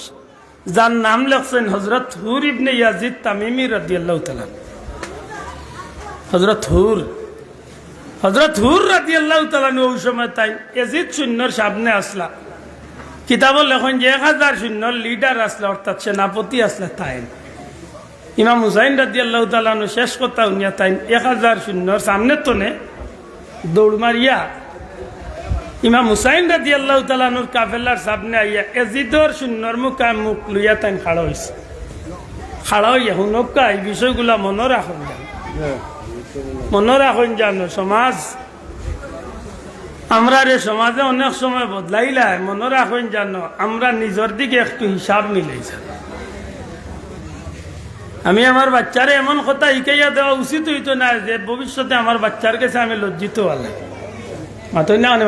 Speaker 1: যার নাম লেখছেন হযরত হুর ইবনে ইয়াজিদ তামিমি রাদিয়াল্লাহু তাআলা হযরত হুর রাদিয়াল্লাহু তাআলা ওই সময় তাই ইয়াজিদ সৈন্যর সামনে আসলা কিতাব লেখন যে 1000 সৈন্যর লিডার আসলা অর্থাৎ সেনাপতি আসলা তাই ইমাম হুসাইন রাদিয়াল্লাহু তাআলা শেষ কথা উনিয়া তাই 1000 সৈন্যর সামনে তোনে দৌড় মারিয়া ইমাম হুসাইন রাদিয়াল্লাহু তাআলা নূর কাফেলার সামনে আইয়া এজিদর সৈন্যর মুখ লইয়া তাই খাড়া হইছে খাড়া হইয়া হুনকা এই বিষয়গুলা মনে রাখুন জানো সমাজ আমরা রে সমাজে অনেক সময় বদলাইলাই মনে রাখুন জানো আমরা নিজের দিকে একটু হিসাব মিলাইছি আমি আমার বাচ্চারে এমন কথা শিখাইয়া দেওয়া উচিত হইতো না যে ভবিষ্যতে আমার বাচ্চার কাছে আমি লজ্জিত হলে মাতই না অনেক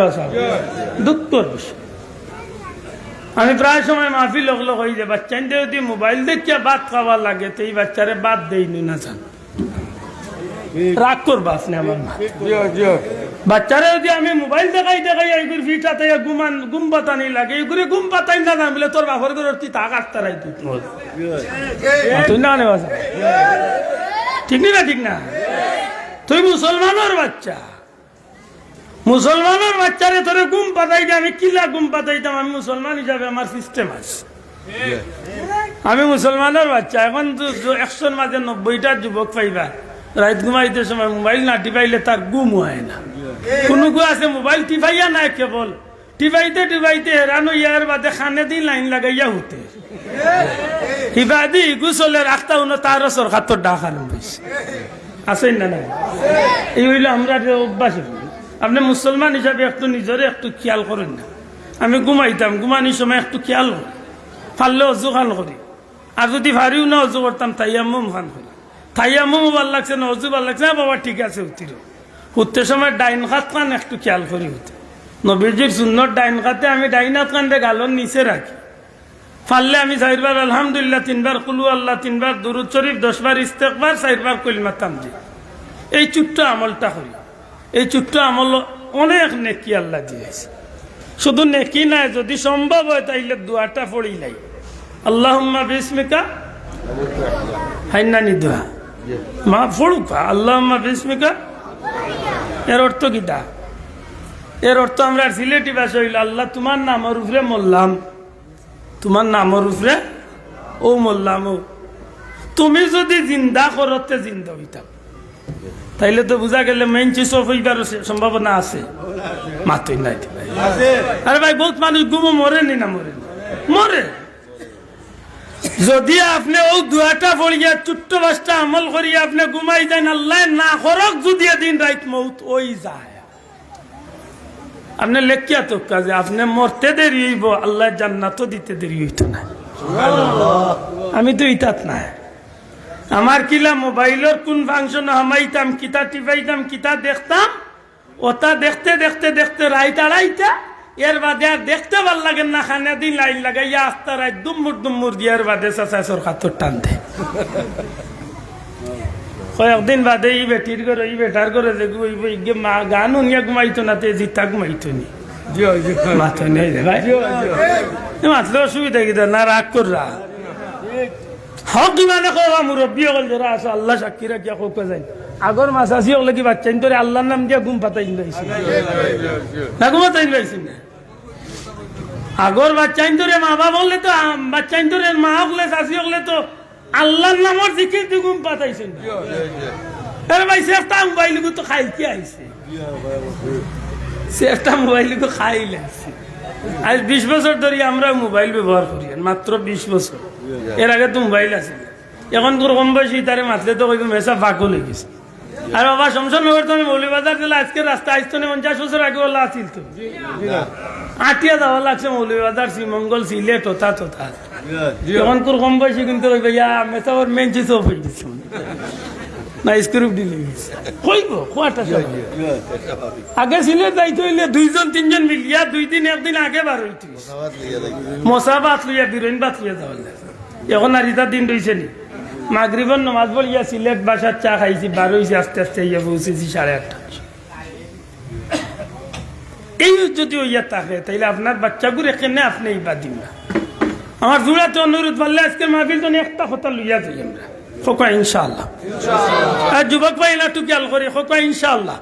Speaker 1: দুঃখর বিষয় আমি প্রায় সময় মাহফিল লগলো হই যে বাচ্চা যদি মোবাইল দেখিয়া ভাত খাওয়া লাগে তো এই বাচ্চারে বাদ দেইনি না জান রাগ করবা আপনি আমার বাচ্চারা যদি আমি মোবাইল দেখাই এইগুলো ফিটাতে গুম পাতানি লাগে এইগুলো গুম পাতাই না বলে তোর বাপর করে তা কাটতারাই তুই না ঠিক না তুই মুসলমানের বাচ্চারে তোরে গুম পাতাই দে আমি কিলা গুম পাতাইতাম আমি মুসলমান হিসাবে আমার সিস্টেম আছে আমি মুসলমানের বাচ্চা এখন তো 100-র মাঝে 90টা যুবক পাইবা রাত ঘুমাইতে সময় মোবাইল না টিপাইলে তার গুম হয় না কোন আছে মোবাইল টিপাইয়া নাই কেবল টিপাইতে হেরানো ইয়ার বাদে খানে দিন লাইন লাগাইয়া হতে হিবাদি গুসলে রাখতা উনো তার সরকার তো ডাক আরম্ভ হয়েছে আছেন না নাই এই হইল আমরা অভ্যাস আপনি মুসলমান হিসাবে একটু নিজরে একটু খেয়াল করেন না আমি ঘুমাইতাম ঘুমানির সময় একটু খেয়াল করি পারলে অজু খান করি আর যদি ভারিও না অজু করতাম তাইয়াম্মুম খান করি তাইয়াম্মুম ভাল লাগছে না অজু ভাল লাগছে না বাবা ঠিক আছে উঠতে সময় ডাইন হাত খান একটু খেয়াল করি হতে নবীজির সুন্নত ডাইন খাতে আমি ডাইন হাত খান গালন নিচে রাখি পারলে আমি 4 বার আলহামদুলিল্লাহ 3 বার কুলু আল্লাহ 3 বার দুরুদ শরীফ 10 বার ইস্তেগফার 4 বার কলিমা তামজিদ এই ছোট্ট আমলটা করি এই ছোট্ট আমল অনেক নেকি আল্লাহ দিয়েছে শুধু নেকি নাই যদি সম্ভব হয় তাইলে দোয়াটা পড়ি নাই আল্লাহুম্মা বিসমিকা হাইনানি দোয়া মা পড়ুকা আল্লাহুম্মা বিসমিকা এর অর্থ কিটা এর অর্থ আমরা সিলেটি ভাষা হইল আল্লাহ তোমার নামের উপরে মরলাম তোমার নামের উপরে ও মরলাম ও তুমি যদি জিন্দা করতে জিন্দা হইতাম তাইলে তো বুঝা গেলে মেইন চিজ অফ হইবার সম্ভাবনা আছে মাতই নাই আরে ভাই বহুত মানুষ ঘুমো মরেনি না মরে যদি আপনি ও দুয়াটা পড়িয়া ছোট্ট বাসটা আমল করিয়া আপনি ঘুমাই যান আল্লাহ না করক যদি দিন রাত মৌত ওই যায় আপনি লেখিয়া তো কাজে আপনি মরতে দেরি হইব, আল্লাহ জান্নাতও দিতে দেরি হইতো না। আমি তো ইতাত না, আমার কিলা মোবাইলের কোন ফাংশন হামাইতাম, কিতা টিপাইতাম, কিতা দেখতাম, ওটা দেখতে দেখতে দেখতে রাইত আড়াইটা, এর বাদে আর দেখতে ভাল লাগে না, খানা দিন লাইন লাগাইয়া আস্তা রাত দুম্মুর দিয়ার বাদে চাচাচর খাতর টান দে। কয়েকদিন বাদে ই বেটির করে ই বেটার করে যে মা গান উনিয়া ঘুমাইতো না, তে জিতা ঘুমাইতো নি মাথা নেই ভাই, মাতলে অসুবিধা কি না, রাগ কররা হক কিমানে কবা মুরব্বী হল যারা আছে আল্লাহ সাক্ষী রাখিয়া কোকে যায় আগর মাসাসি হলে কি বাচ্চাইন তোরে আল্লাহর নাম দিয়া ঘুম পাতাইন পাইছি না, ঘুমাতাইন পাইছি না। আগর বাচ্চাইন তোরে মা বাবা বললে তো, বাচ্চাইন তোরে মা হলে শাসি হলে তো আল্লাহর নামর জিকির দিয়ে ঘুম পাতাইছেন। আরে ভাই সেটা মোবাইল তো খাই কি আইছে, সেটা মোবাইল তো খাইলে আসছে। আজ 20 বছর ধরে আমরা মোবাইল ব্যবহার করি, মাত্র 20 বছর। এর আগে তো মোবাইল আছে, এখন তোর কম বয়সী তারে মাতলে তো কইব মেসা পাগল হয়ে গেছে। আর বাবা শমশানগর তো আমি মৌলভীবাজার দিলে আজকে রাস্তা আসতো না, 50 বছর আগে ওলা আসিল তো, আটিয়া যাওয়া লাগছে মৌলভীবাজার, শ্রীমঙ্গল, সিলেট, ওথা তোথা। এখন তোর কম বয়সী কিন্তু কইবে ইয়া মেসা ওর মেনচি সব হয়ে গেছে না, স্ক্রিপ্ট দিলে গেছে কইব কোয়াটা। আগে সিলেট যাইতে হইলে 2-3 মিলিয়া 2 দিন 1 দিন আগে বার হইতে মশা বাত লইয়া বিরইন বাত লইয়া যাওয়ার লাগে। এখন আর ইটা দিন রয়েছে নি, মাগরিবের নমাজ পড়িয়া সিলেট বাসার চা খাইছি, বার হয়েছি আস্তে আস্তে ইয়া পৌঁছেছি 8:30। এই যদি ইয়া থাকে তাইলে আপনার বাচ্চাগুলো এখানে আপনি এই বাদ দিন না। আমার জোড়াতে অনুরোধ পারলে আজকের মাহফিল তো একটা কথা লইয়া যাই আমরা খোকা ইনশাআল্লাহ। আর যুবক ভাই একটু খেয়াল করি খোকা ইনশাআল্লাহ।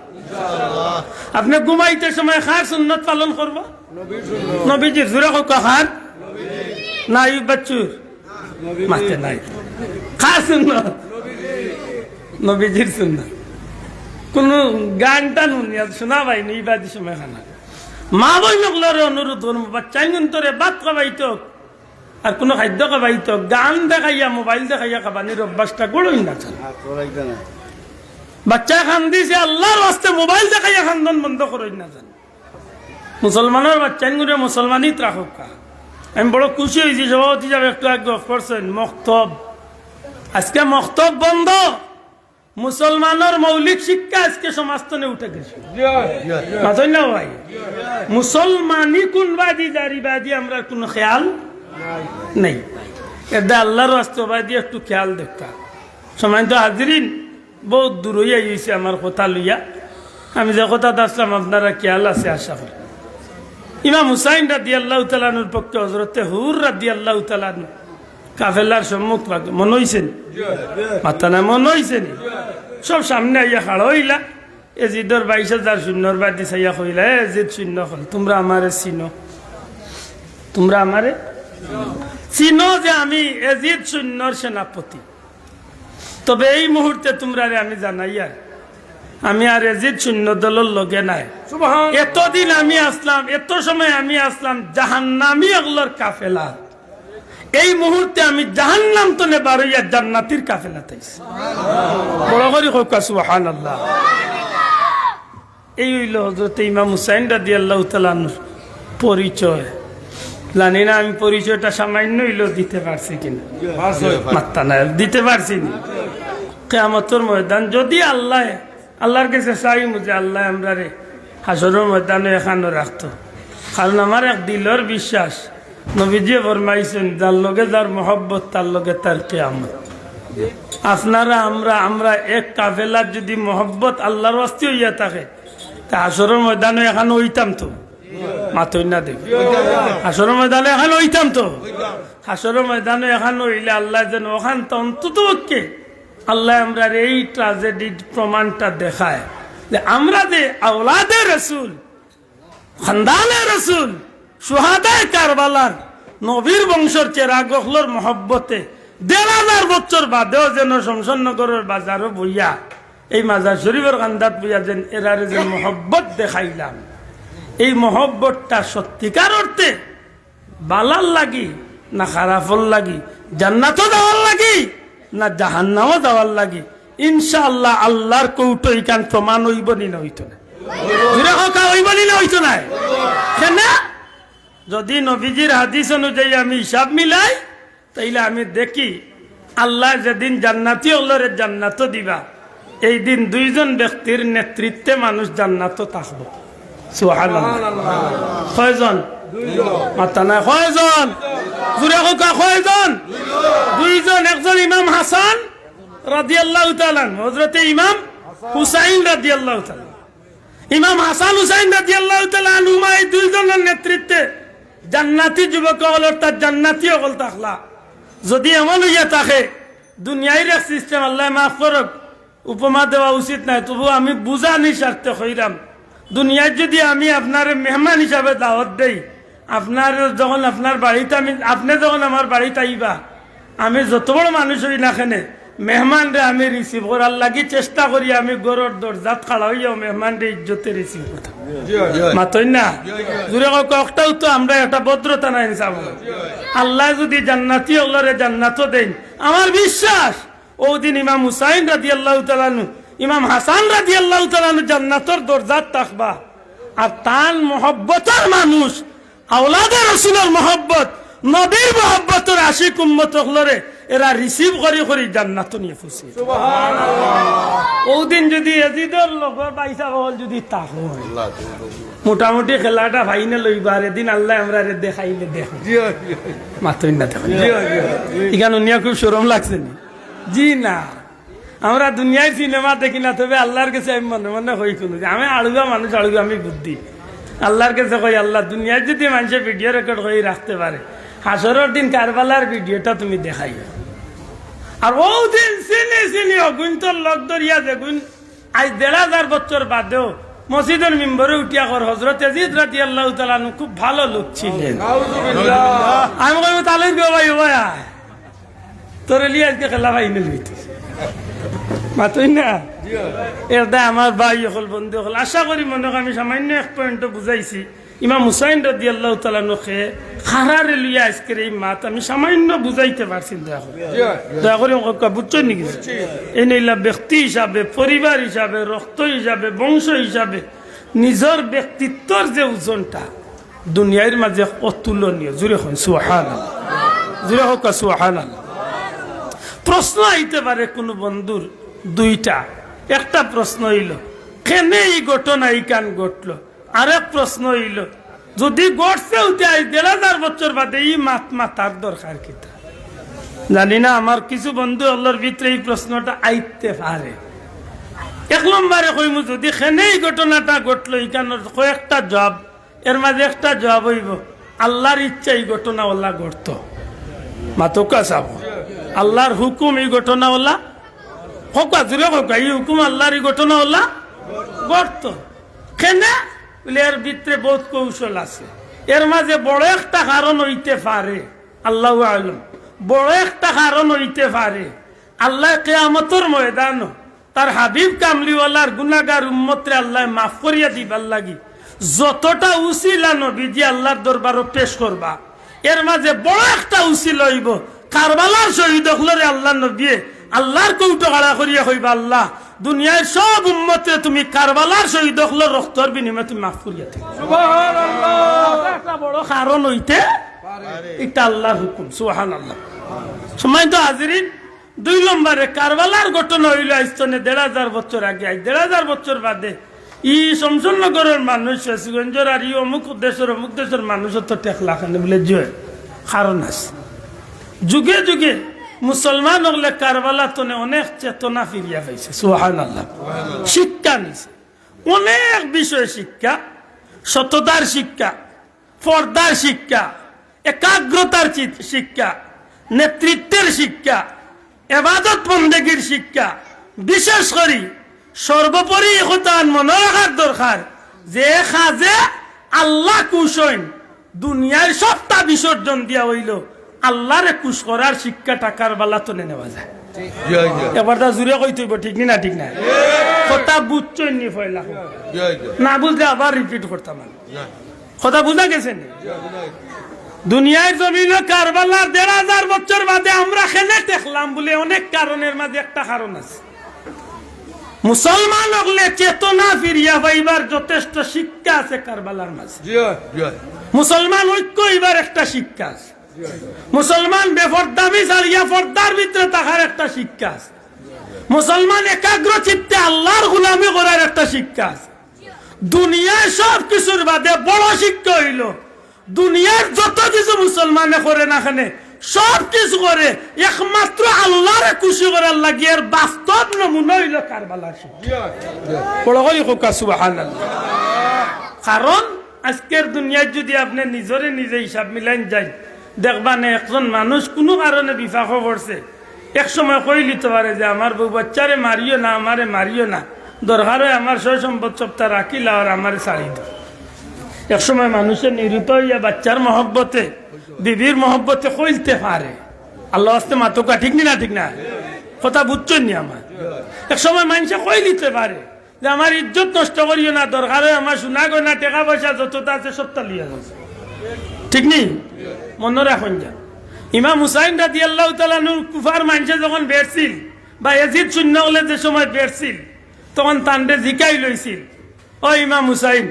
Speaker 1: আপনি ঘুমাইতে সময় খার সুন্নত পালন করবো, নবীজির জোড়া খোকা খার নাই বাচ্চুর মাতে নাই, খার সুন্নত নবীজির সুন্নত। কোন গানটা নুনিয়া শোনা ভাই নেই বাদি সময় খানা। মা বই নকলরে অনুরোধ করবো, বাচ্চাই তোরে বাদ খাবাইত আর কোনো খাদ্য খাবাইত, গান দেখাইয়া মোবাইল দেখাইয়া খাবানির অভ্যাসটা গড়ই না। বাচ্চা খান দিছে আল্লাহর রাস্তে মোবাইল দেখাইয়া খান্দন বন্ধ করই না জান। মুসলমানের বাচ্চাই গুলো মুসলমানই রাখুক। আমি বড় খুশি হয়েছি, সভাপতি সাহেব একটু আগে অফ করছেন মক্তব, আজকে মক্তব বন্ধ। মুসলমানের মৌলিক শিক্ষা আজকে সমাজতনে উঠে গেছে না ভাই। মুসলমানই কোনবাদী দাঁড়িবাদী আমরা কোনো খেয়াল নেই। এটা আল্লাহর রাষ্ট্রবাদী একটু খেয়াল দেখা। সময় তো হাজিরিন বহুত দূর হইয়া গেছে আমার কথা লইয়া। আমি যে কথা আসলাম আপনারা খেয়াল আছে আশা করি। ইমাম হুসাইন রাদিয়াল্লাহু তাআলা আনহুর পক্ষে হযরতে হুর রাদিয়াল্লাহু তাআলা আনহু কাফেলার সম্মুখ মনে হইছেন, মাথা না মনে হইছেন, সব সামনে আইয়া খাড়া হইলা। এজিদর 22,000 শূন্যর বাদি চাইয়া কইলা, এজিদ শূন্য হল, তোমরা আমারে চিনো, তোমরা আমারে চিনো যে আমি এজিদ শূন্যর সেনাপতি। তবে এই মুহূর্তে তোমরা আমি জানাইয়া আমি আর এজিদ শূন্য দলের লগে নাই। এতদিন আমি আসলাম, এত সময় আমি আসলাম জাহান্নামী ওগুলোর কাফেলা। এই মুহূর্তে আমি জাহান্নাম তো নে বার হইয়া জান্নাতির কাফেলাতে বড় করে হোক সুবহানাল্লাহ। এই হইল হযরত ইমাম হুসাইন রাদিয়াল্লাহু তাআলা আনহুর পরিচয়। জানি না আমি পরিচয়টা সামান্য হইল দিতে পারছি কিনা, মাত্তা না দিতে পারছি না। কিয়ামতের ময়দান যদি আল্লাহর কাছে চাই যে আল্লাহ আমরা রে হাসরের ময়দানে এখানে রাখতো। কারণ আমার এক দিলের বিশ্বাস, নবীজি ফরমাইছেন যার লগে যার মহব্বত তার লগে তার কিয়ামত। আপনারা আমরা এক কাফেলার যদি মহব্বত আল্লাহর ওয়াস্তে হইয়া থাকে তা হাসরের ময়দানে এখানে হইতাম তো, মাথই না দেখ হাসরের ময়দানে এখানে হইতাম তো। হাসরের ময়দানে এখানে হইলে আল্লাহ যেন ওখান তো অন্তত পক্ষে আল্লাহ আমরা এই ট্রাজেডির প্রমাণটা দেখায় যে আমরা যে আওলাদে রসুল, খানদানে রসুল, সুহাদায়ে কারবালার নবীর বংশর চেরাগহলর মহব্বতে 1,500 বছর বাদেও যেন শমশাননগরের বাজারও বইয়া এই মাজার শরীফের কান্দাত বইয়া যেন এরারে যে মহব্বত দেখাইলাম, এই মহব্বতটা সত্যিকার অর্থে বালার লাগি না খারাপর লাগি, জান্নাতও যাওয়ার লাগি না জাহান্নামও যাওয়ার লাগি, ইনশাআল্লাহ আল্লাহর কৌটো ইকান প্রমাণ হইব নি না হইত না। জুড়ে হকা হইবনি না হইতো নাই কেন যদি নবীজির হাদিস অনুযায়ী আমি হিসাব মিলাই তাইলে আমি দেখি আল্লাহ যেদিন জান্নাতি হলরে জান্নাত দিবা এই দিন দুইজন ব্যক্তির নেতৃত্বে মানুষ জান্নাত থাকব সুবহানাল্লাহ কয়জন মাতা না কয়জন জুড়ে হকা কয়জন দুইজন একজন ইমাম হাসান রাদিয়াল্লাহু তাআলা হযরতে ইমাম হুসাইন রাদিয়াল্লাহু তাআলা ইমাম হাসান হুসাইন রাদিয়াল্লাহু তাআলা আনহুমা এই দুইজনের নেতৃত্বে জান্নাতি যুবক হলর তার জান্নাতি হল থাকলা যদি এমন হইয়া থাকে দুনিয়ার এক সিস্টেম আল্লাহ মাফ করক উপমা দেওয়া উচিত নাই তবু আমি বুঝানি স্বার্থে হইরাম দুনিয়ায় যদি আমি আপনার মেহমান হিসাবে দাওয়াত দেই আপনার যখন আপনার বাড়িতে আপনি যখন আমার বাড়িতে আইবা আমি যত বড় মানুষ হই না কেনে মেহমান রে আমি রিসিভ করার লাগি চেষ্টা করি আমি গরুর দরজাত খাড়া হইয়াও মেহমান রে ইজ্জতে রিসিভ করতাম মাতই না জুড়ে কয়েকটাও তো আমরা একটা ভদ্রতা নাই চাবো আল্লাহ যদি জান্নাতি হলরে জান্নাত দেন আমার বিশ্বাস ওদিন ইমাম হুসাইন রাদিয়াল্লাহু তাআলা ইমাম হাসান রাদিয়াল্লাহু তাআলা জান্নাতের দরজাত থাকবা আর তার মহব্বতের মানুষ আওলাদে রাসূলের মহব্বত নবীর মহব্বতের আশিক উম্মত হলরে এরা রিসিভ করে করে জান্নাত নিয়ে ফুসি সুবহানাল্লাহ ওদিন যদি ইয়াজিদের লোক পয়সা বল যদি তা হয় মোটামুটি খেলাটা ফাইনাল হইবার এদিন আল্লাহ আমরা দেখাইলে দেখো মাতই না দেখো এখানে নিয়ে খুব শরম লাগছে না জি না আমরা দুনিয়ায় সিনেমা দেখি না তবে আল্লাহর কাছে আমি মনে মনে হই কোনো আমি আলুগা মানুষ আলুগা আমি বুদ্ধি আল্লাহর কাছে কই আল্লাহ দুনিয়ায় যদি মানুষের ভিডিও রেকর্ড করে রাখতে পারে হাসরের দিন কারবালার ভিডিওটা তুমি দেখাই আর ও দিন চিনি চিনি অগুণ তোর লোক ধরিয়া দেখুন আজ ১,৫০০ বছর বাদেও মসজিদের মেম্বরে উঠিয়া কর হযরত ইয়াজিদ রাদিয়াল্লাহু তাআলা খুব ভালো লোক ছিলেন আমি কইব তাহলে গো ভাই ভাই তোর লিয়ে আজকে খেলা ফাইনাল হইতেছে মাতই না এটা আমার ভাই হল বন্ধু হল আশা করি মনে আমি সামান্য এক পয়েন্ট বুঝাইছি ইমাম হুসাইন রাদিয়াল্লাহু তাআলা নখে খারারে লিয়া আজকে এই মাত আমি সামান্য বুঝাইতে পারছি দয়া করে বুঝছো নাকি এই নিলা ব্যক্তি হিসাবে পরিবার হিসাবে রক্ত হিসাবে বংশ হিসাবে নিজের ব্যক্তিত্বর যে ওজনটা দুনিয়ার মাঝে অতুলনীয় জুড়ে হন সুবহানাল্লাহ জুড়ে হোক সুবহানাল্লাহ প্রশ্ন আইতে পারে কোন বন্ধুর দুইটা একটা প্রশ্ন হইল কেন এই ঘটনা এই কান ঘটলো আরেক প্রশ্ন হইল যদি ঘটছে উঠে ১,৫০০ বছর বাদে এই মাতার দরকার কিতা জানি না আমার কিছু বন্ধু আল্লাহর ভিতরে এই প্রশ্নটা আইতে পারে এক নম্বরে কইমু যদি কেন এই ঘটনাটা ঘটলো এই কান কয়েকটা জবাব এর মাঝে একটা জবাব হইব আল্লাহর ইচ্ছা এই ঘটনা ওলা ঘটতো মাতকা চাব আল্লাহর হুকুম এই ঘটনা ওলা হকা জুড়ে হকা এই হুকুম আল্লাহর এই ঘটনা ওলা ঘটত কেন এর ভিতরে বহুত কৌশল আছে এর মাঝে বড় একটা কারণ হইতে পারে আল্লাহু আলম বড় একটা কারণ হইতে পারে আল্লাহ কিয়ামতের ময়দান তার হাবিব কামলিওয়ালার গুনাহগার উম্মতরে আল্লাহ মাফ করিয়া দিবার লাগি যতটা উসিলা নবীজি আল্লাহর দরবারে পেশ করবা এর মাঝে বড় একটা উসিল হইব কারবালার শহীদ হলরে আল্লাহ নবী আল্লাহর কৌটো গাড়া করিয়া হইবা আল্লাহ দুনিয়ার সব উম্মতে তুমি কারবালার শহীদ হলর রক্তর বিনিময়ে তুমি মাফ করিয়া দিও সুবহানাল্লাহ একটা বড় কারণ হইতে এটা আল্লাহর হুকুম সুবহানাল্লাহ সম্মানিত হাজিরিন দুই নম্বরে কারবালার ঘটনা হইল আইস্তনে ১,৫০০ বছর আগে ১,৫০০ বছর বাদে ই শমশনগরের মানুষ শিগঞ্জর আর ই অমুক দেশের মানুষ তো টেকলা খানে বলে জয় কারণ আছে যুগে যুগে মুসলমান হলে কারবালা তো অনেক চেতনা ফিরিয়া পাইছে সুবহানাল্লাহ শিক্ষা নিছে অনেক বিষয় শিক্ষা সততার শিক্ষা পর্দার শিক্ষা একাগ্রতার শিক্ষা নেতৃত্বের শিক্ষা ইবাদত বন্দেগীর শিক্ষা বিশেষ করে সর্বোপরি হতান মনে রাখার দরকার যে খাজে আল্লাহ কুশইন দুনিয়ার সবটা বিসর্জন দিয়া হইল আল্লাহরে কুশ করার শিক্ষাটা কারবালা তো নেওয়া যায় এবার তা জুড়ে কই তুইব ঠিক না ঠিক না কথা বুঝছই নি ফয়লা না বুঝলে আবার রিপিট করতাম কথা বুঝা গেছে দুনিয়ার জমিনে কারবালার ১,৫০০ বছর বাদে আমরা খেলে দেখলাম বলে অনেক কারণের মাঝে একটা কারণ আছে মুসলমান হলে চেতনা ফিরিয়া পাইবার যথেষ্ট শিক্ষা আছে কারবালার মাঝে। মুসলমান ঐক্য হইবার একটা শিক্ষা আছে। মুসলমান বেফরদামি ছাড়িয়া পর্দার ভিতরে থাকার একটা শিক্ষা আছে। মুসলমান একাগ্র চিত্তে আল্লাহর গোলামি করার একটা শিক্ষা আছে। দুনিয়ায় সব কিছুর বাদে বড় শিক্ষা হইল দুনিয়ার যত কিছু মুসলমানে করে না খানে সব কিছু করে একমাত্র আল্লাহরে খুশি করার লাগিয়ে বাস্তব নমুনা হইল কারবালার শিক্ষা। সুবহানাল্লাহ। কারণ আজকের দুনিয়ায় যদি আপনি নিজরে নিজে হিসাব মিলাইন যাই দেখবান একজন মানুষ কোনো কারণে বিপাক পড়ছে এক সময় কই লিতে পারে যে আমার বউ বাচ্চারে মারিও না, আমারে মারিও না, দরকার হয় আমার সয় সম্পদ সপ্তাহ রাখিলা আর আমারে ছাড়ি দাও। এক সময় মানুষের নিরুত হইয়া বাচ্চার মহব্বতে বিবির মহব্বতে কইলতে পারে। আল্লাহ আস্তে মাতকা ঠিক না ঠিক না কথা বুঝছেন নি আমার। এক সময় মানুষে কই লিতে পারে যে আমার ইজ্জত নষ্ট করিও না, দরকার হয় আমার সোনা গয়না টাকা পয়সা যতটা আছে সবটা লিয়া যাচ্ছে। ঠিক নেই? মনে রাখুন যা ইমাম হুসাইন রাদিয়াল্লাহু তাআলা নূর কুফার মানুষে যখন বেরছিল বা ইয়াজিদ শূন্য হলে যে সময় বেরছিল তখন তান্ডে জিকাই লইছিল, ও ইমাম হুসাইন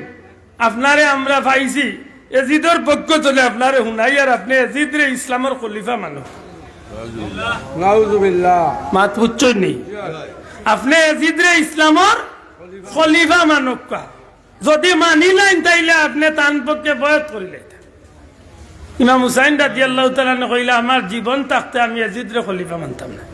Speaker 1: আপনারে আমরা পাইছি ইয়াজিদের পক্ষ চলে আপনারে শুনাই আর আপনি ইয়াজিদ রে ইসলামের খলিফা মানো। নাউযুবিল্লাহ। মাত বুঝছেন নি? আপনি ইয়াজিদ রে ইসলামের খলিফা মানক, যদি মানি নাই তাইলে আপনি তান পক্ষে বয়াত করিলে। ইমাম হুসাইন রাদিয়াল্লাহু তাআলা কইলা আমার জীবন থাকতে আমি ইয়াজিদরে খলিফা মানতাম না।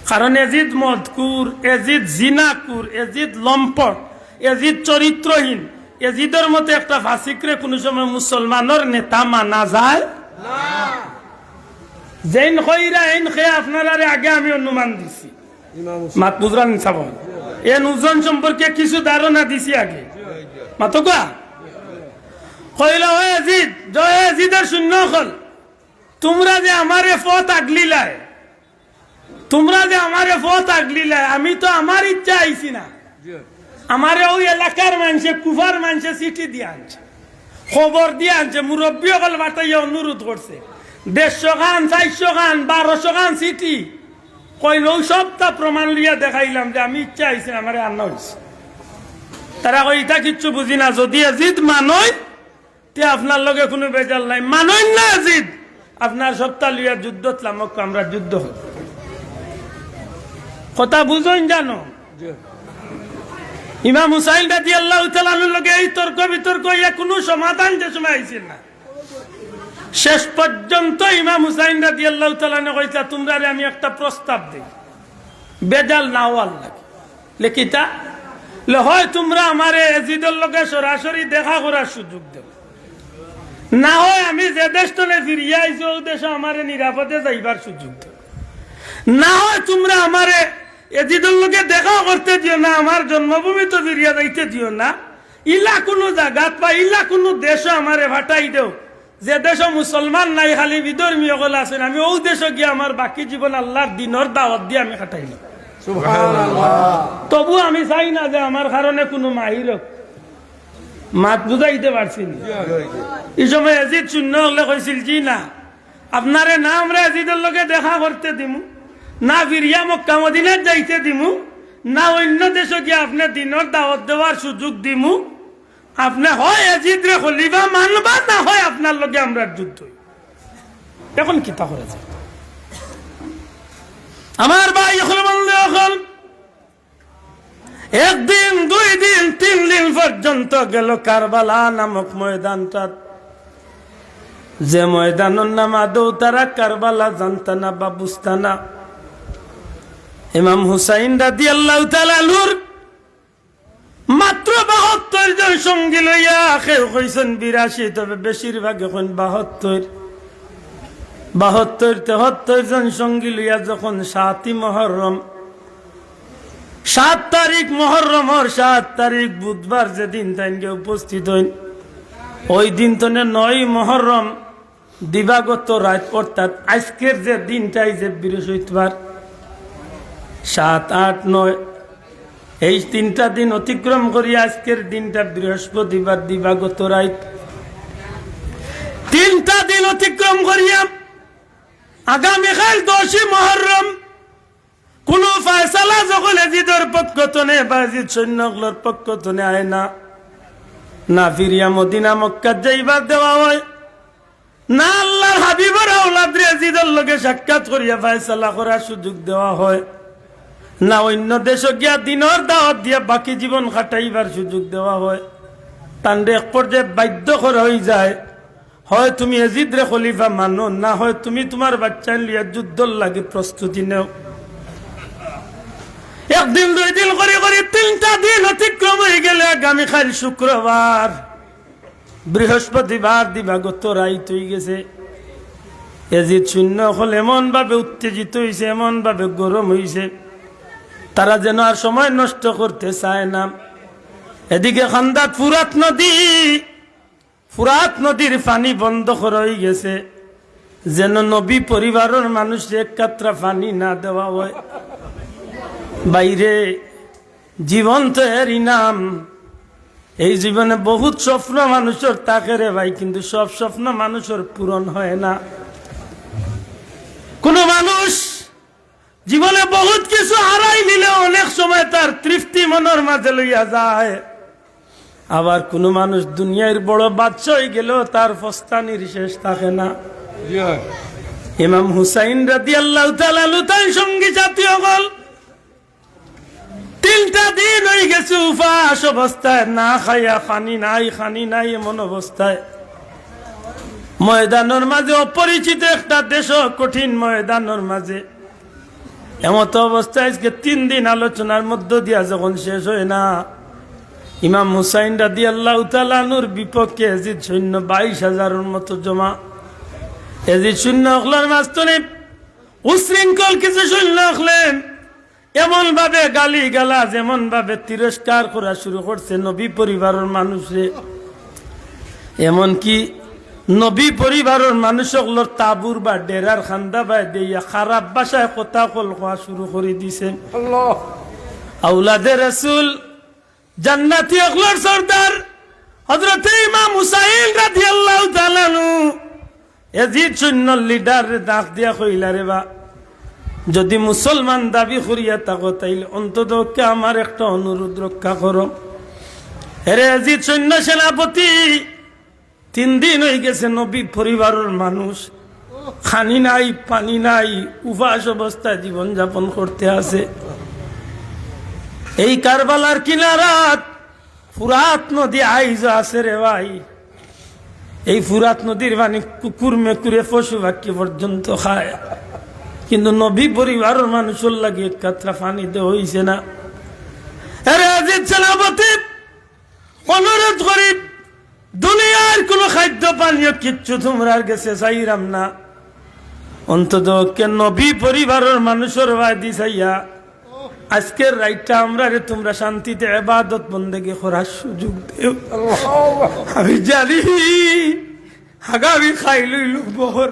Speaker 1: কারণ ইয়াজিদ মদকুর, ইয়াজিদ জিনাকুর, ইয়াজিদ লম্পট, ইয়াজিদ চরিত্রহীন। ইয়াজিদের মতো একটা ফাসিকরে কোন সময় মুসলমানের নেতা মানা যায় না। যেন কইরা এন খেয়ে আপনারা আগে আমি অনুমান দিছি মাত বুঝরান নিছাব এন ওজন সম্পর্কে কিছু ধারণা দিছি আগে মাতকা কইলা ও ইয়াজিদ, জয় ইয়াজিদের শূন্য হল তোমরা যে আমারে পথ আগলিলাই, তোমরা যে আমারে পথ আগলিলাই, আমি তো আমার ইচ্ছা আইছি না, আমারে ওই এলাকার মানুষে কুফার মানুষে চিঠি দিয়ে আনছে, খবর দিয়ে আনছে, মুরব্বী হল বাটাইয়া অনুরোধ করছে 150 খান 400 খান 1200 খান চিঠি কইল সবটা প্রমাণ লিয়া দেখাইলাম যে আমি ইচ্ছা আইছি না, আমারে আনা হয়েছে। তারা কই এটা কিচ্ছু বুঝি না, যদি ইয়াজিদ মানয় তে আপনার লগে কোনো বেজাল নাই, মানই না ইয়াজিদ আপনার সপ্তাহ লিয়া যুদ্ধ লামক আমরা যুদ্ধ হল। কথা বুঝুন জানো? ইমাম হুসাইন রাদিয়াল্লাহু তাআলা লগে এই তর্ক বিতর্ক ইয়া কোনো সমাধান যে সময় আইছিল না। শেষ পর্যন্ত ইমাম হুসাইন রাদিয়াল্লাহু তাআলা কইতা তোমরা আমি একটা প্রস্তাব দেই, বেজাল নাও আল্লাহ লেখিতা হয় তোমরা আমারে ইয়াজিদের লগে সরাসরি দেখা করার সুযোগ দেও, না হয় আমি যে দেশে ফিরিয়ে আইছি ও দেশে আমারে নিরাপদে যাইবার সুযোগ দেও, না হয় তোমরা আমারে ইয়াজিদের লগে দেখা করতে দিও না, আমার জন্মভূমি তো ফিরিয়া যাইতে দিও না, ইলা কোনো জায়গাত বা ইলা কোনো দেশে আমারে ভাটাই দেও যে দেশ মুসলমান নাই খালি বিধর্মীয় গল আছেন, আমি ও দেশে গিয়ে আমার বাকি জীবন আল্লাহর দিনের দাওয়াত দিয়ে আমি কাটাইলাম। তবু আমি চাই না যে আমার কারণে কোনো মাহির মাত বুঝাইতে পারছি না। এই সময় ইয়াজিদ শূন্য হলে কইছিল জি না আপনারে না আমরা ইয়াজিদের লগে দেখা করতে দিমু, না ফিরিয়া মক্কা মদিনাত যাইতে দিমু, না অন্য দেশে গিয়ে আপনি দিনের দাওয়াত দেওয়ার সুযোগ দিমু, আপনি হয় ইয়াজিদ রে খলিফা মানবা, না হয় আপনার লগে আমরা যুদ্ধ। এখন কি তা করা যায়? আমার ভাই এখন বললে এখন একদিন 2 দিন 3 দিন পর্যন্ত গেল কারবালা নামক ময়দানটা, যে ময়দানের নাম আদৌ তারা কারবালা জানতা না বা বুঝতা না। ইমাম হুসাইন রাদিয়াল্লাহু তাআলা আনহুর মাত্র 72 জন সঙ্গী লইয়া কেউ কইছেন 82, তবে বেশিরভাগ এখন 72 73 জন সঙ্গী লইয়া যখন 7ই মুহররম 7 তারিখ মুহররমের 7 তারিখ বুধবার যেদিন তাইনকে উপস্থিত হইন, ওই দিন তো 9 মুহররম দিবাগত রাত, অর্থাৎ আজকের যে দিনটাই যে বৃহস্পতিবার 7, 8, 9 এই 3টা দিন অতিক্রম করিয়া আজকের দিনটা বৃহস্পতিবার দিবাগত রাত, 3টা দিন অতিক্রম করিয়া আগামীকাল 10ই মুহররম কোন ফয়সালা যখন এজিদের পক্ষ তনে বা এজিদ সৈন্যগুলোর পক্ষ তনে আয় না, না ফিরিয়া মদিনা মক্কা যাইবার দেওয়া হয়, না আল্লাহর হাবিবের আওলাদ এজিদের লগে সাক্ষাৎ করিয়া ফয়সালা করার সুযোগ দেওয়া হয়, না অন্য দেশ গিয়া দিনের দাওয়াত দিয়া বাকি জীবন কাটাইবার সুযোগ দেওয়া হয়। তান্ডে এক পর্যায়ে বাধ্য করা হয়ে যায়, হয় তুমি এজিদ রে খলিফা মানো, না হয় তুমি তোমার বাচ্চা লিয়া যুদ্ধর লাগে প্রস্তুতি নেও। একদিন দুই দিন করে করে 3টা দিন অতিক্রম হয়ে গেলে আগামীকাল শুক্রবার, বৃহস্পতিবার দিবাগত রাইত হয়ে গেছে। এজিদ শূন্য হল এমন ভাবে উত্তেজিত হয়েছে, এমন ভাবে গরম হয়েছে, তারা যেন আর সময় নষ্ট করতে চায় না। এদিকে খান্দাত ফুরাত নদীর পানি বন্ধ করা হয়ে গেছে, যেন নবী পরিবারের মানুষ এক কাতরা পানি না দেওয়া হয়। বাইরে জীবন তো এর ইনাম, এই জীবনে বহুত স্বপ্ন মানুষের থাকে রে ভাই, কিন্তু সব স্বপ্ন মানুষের পূরণ হয় না। কোন মানুষ জীবনে বহুত কিছু হারাই নিলে অনেক সময় তার তৃপ্তি মনের মাঝে লইয়া যায়, আবার কোন মানুষ দুনিয়ার বড় বাদশা হয়ে গেলেও তার ফস্তানির শেষ থাকে না। ইমাম হুসাইন রাদিয়াল্লাহু তাআলা তার সঙ্গী সাথী হল 3টা দিন হয়ে গেছে উপাস অবস্থায়, না খাইয়া খানি নাই এমন অবস্থায় ময়দানের মাঝে, অপরিচিত একটা দেশ, কঠিন ময়দানের মাঝে এমত অবস্থায় আজকে 3 দিন আলোচনার মধ্য দিয়া যখন শেষ হয় না, ইমাম হুসাইন রাদিয়াল্লাহু তাআলা নূর বিপক্ষে এজিদ সৈন্য 22,000-এর মতো জমা। এজিদ সৈন্য হলেন মাস্তনে উশৃঙ্খল কিছু সৈন্য হলেন, এমন ভাবে গালি গালাজ, এমন ভাবে তিরস্কার করা শুরু করছে নবী পরিবারের মানুষে। এমনকি নবী পরিবারের মানুষগুলোর তাবুর বা ডেরার খান্দা বাই দিয়া খারাপ ভাষায় কথা কওয়া শুরু করে দিছে। আওলাদে রাসূল জান্নাতি অগলর সরদার হযরত ইমাম হুসাইন রাদিয়াল্লাহু তাআলা এজিদ সৈন্যর লিডার ডাক দিয়া কইলা, রে বা যদি মুসলমান দাবি করিয়া থাকো তাইলে অন্তত আমার একটা অনুরোধ রক্ষা করো। হেরে এজিদ সৈন্য সেনাপতি, 3 দিন হয়ে গেছে নবী পরিবারের মানুষ খানি নাই, পানি নাই, উপাস অবস্থায় জীবন যাপন করতে আছে। এই কারবালার কিনারাত ফুরাত নদী আইজ আছে রে ভাই, এই ফুরাত নদীর পানি কুকুর মেকুরে পশু পাখি পর্যন্ত খায়, কিন্তু নবী পরিবারের মানুষের লাগে এক কাতরা পানি দেওয়া হইছে না। আরে আজিজ সেনাপতি অনুরোধ করি, দুনিয়ার কোন খাদ্য পানীয় কিচ্ছু তোমরার গেছে চাইরাম না, অন্তত নবী পরিবারের মানুষের বাদি চাইয়া আজকের রাইটটা আমরা রে তোমরা শান্তিতে ইবাদত বন্দেগি করার সুযোগ দেও। আমি জানি আগামী খাই লইল বহর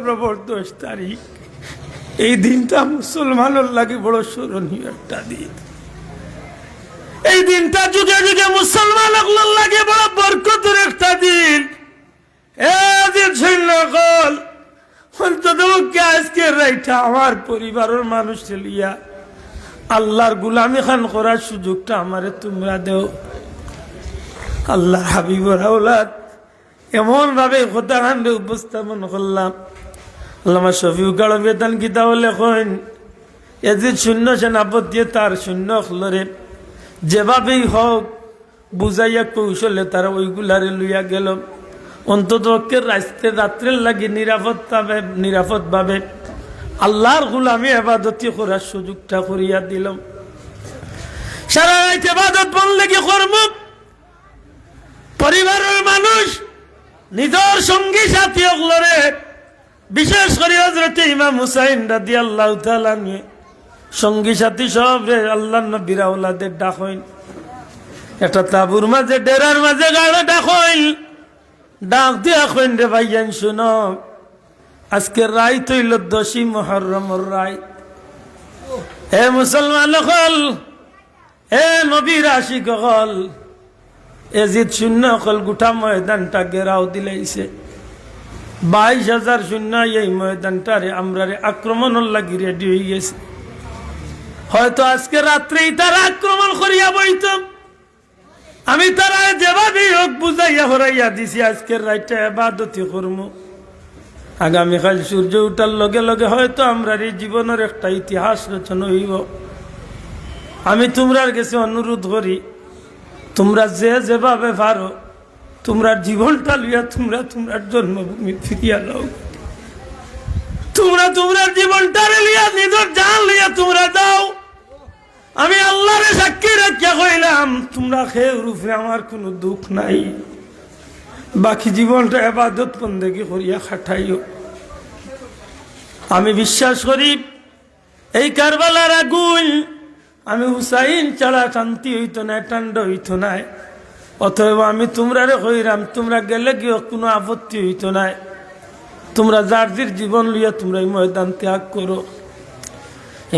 Speaker 1: 10 তারিখ, এই দিনটা মুসলমানের লাগে বড় স্মরণীয় একটা দিন। এই দিনটা যুগে যুগে মুসলমানের লাগে বড় বরকতের একটা দিন। আজকে রাইটা আমার পরিবারের মানুষ লিয়া আল্লাহর গুলামি খান করার সুযোগটা আমারে তোমরা দেও। আল্লাহ হাবিবর আওলাদ এমন ভাবে কথা খান্ডে উপস্থাপন করলাম। আল্লামা শফিউ গাড় বেতন কিতাব লেখেন, এজিদ শূন্য সেনাপতি তার শূন্য হলরে যেভাবেই হোক বুঝাইয়া কৌশলে তারা ওইগুলারে লইয়া গেল, অন্তত রাত্রের লাগে নিরাপদ ভাবে আল্লাহর গুলামি ইবাদতি করার সুযোগটা করিয়া দিলাম। সারা রাত ইবাদত বন্দেগি করব, পরিবারের মানুষ নিজের সঙ্গী সাথী হলরে, বিশেষ করে হযরত ইমাম হুসাইন রাদিয়াল্লাহু তাআলা নিয়ে সঙ্গী সাথী সব রে আল্লাহর নবীর আওলাদের ডাকইন, একটা তাবুর মাঝে ডেরার মাঝে গাড়ো ডাকইন, ডাক দিয়া কইন, রে ভাইয়ান শুনো, আজকে রাইত হইল 10ই মুহররমের রাইত। হে মুসলমান হল, হে নবীর আশিক হল, এজিদ শূন্য হল গোটা ময়দানটা ঘেরাও দিলাইছে। 22,000 শূন্য এই ময়দানটারে আমরা আক্রমণের লাগি রেডি হয়ে গেছে। হয়তো আজকে রাত্রেই তারা আক্রমণ করিয়া বইত, আমি তারা যেভাবে হোক বুঝাইয়া হরাইয়া দিছি আজকের রাইটা ইবাদতি করমু। আগামীকাল সূর্য উঠার লগে লগে হয়তো আমরা এই জীবনের একটা ইতিহাস রচনা হইব। আমি তোমরার কাছে অনুরোধ করি, তোমরা যে যেভাবে পারো তোমরা জীবনটা লইয়া তোমরা তোমার জন্মভূমি ফিরিয়া লও। তোমরা তোমার জীবনটা লইয়া নিজের জান লইয়া তোমরা যাও। আমি আল্লাহরে সাক্ষী রাখিয়া কইলাম, তোমরা খেয়ে রূপে আমার কোনো দুঃখ নাই। বাকি জীবনটা ইবাদত বন্দেগী করিয়া খাটাইও। আমি বিশ্বাস করি এই কারবালার আগুন আমি হুসাইন ছাড়া শান্তি হইতো না, ঠান্ডা হইতো না। অতএব আমি তোমরারে কইরাম, তোমরা গেলে গিয়ে কোনো আপত্তি হইতো না। তোমরা জার্জির জীবন লইয়া তোমরা এই ময়দান ত্যাগ করো।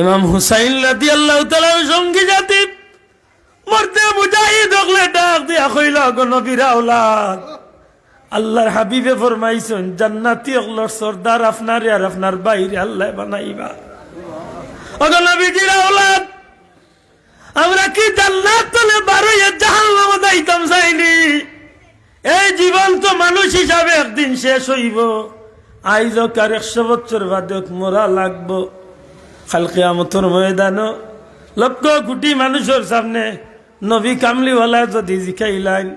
Speaker 1: ইমাম হুসাইন রাদিয়াল্লাহু তাআলা সঙ্গী জাতি মরতে মুজাহিদ হলে ডাক দিয়া কইল, গো নবীর আওলাদ, আল্লাহর হাবিবে ফরমাইছেন জান্নাতি হলোর সর্দার আপনারে আর আপনার বাইরে আল্লাহ বানাইবা। ওগো নবীজির আওলাদ, আমরা কি জান্নাত তলে বারোয়া জাহান্নামে যাইতাম চাইনি? এই জীবন তো মানুষ হিসাবে একদিন শেষ হইব। আইজ কার 100 বছর বাদে মরা লাগবো। কাল কিয়ামতের ময়দানে লক্ষ কোটি মানুষের সামনে নবী কামলিওয়ালা যদি জিকাইলেন,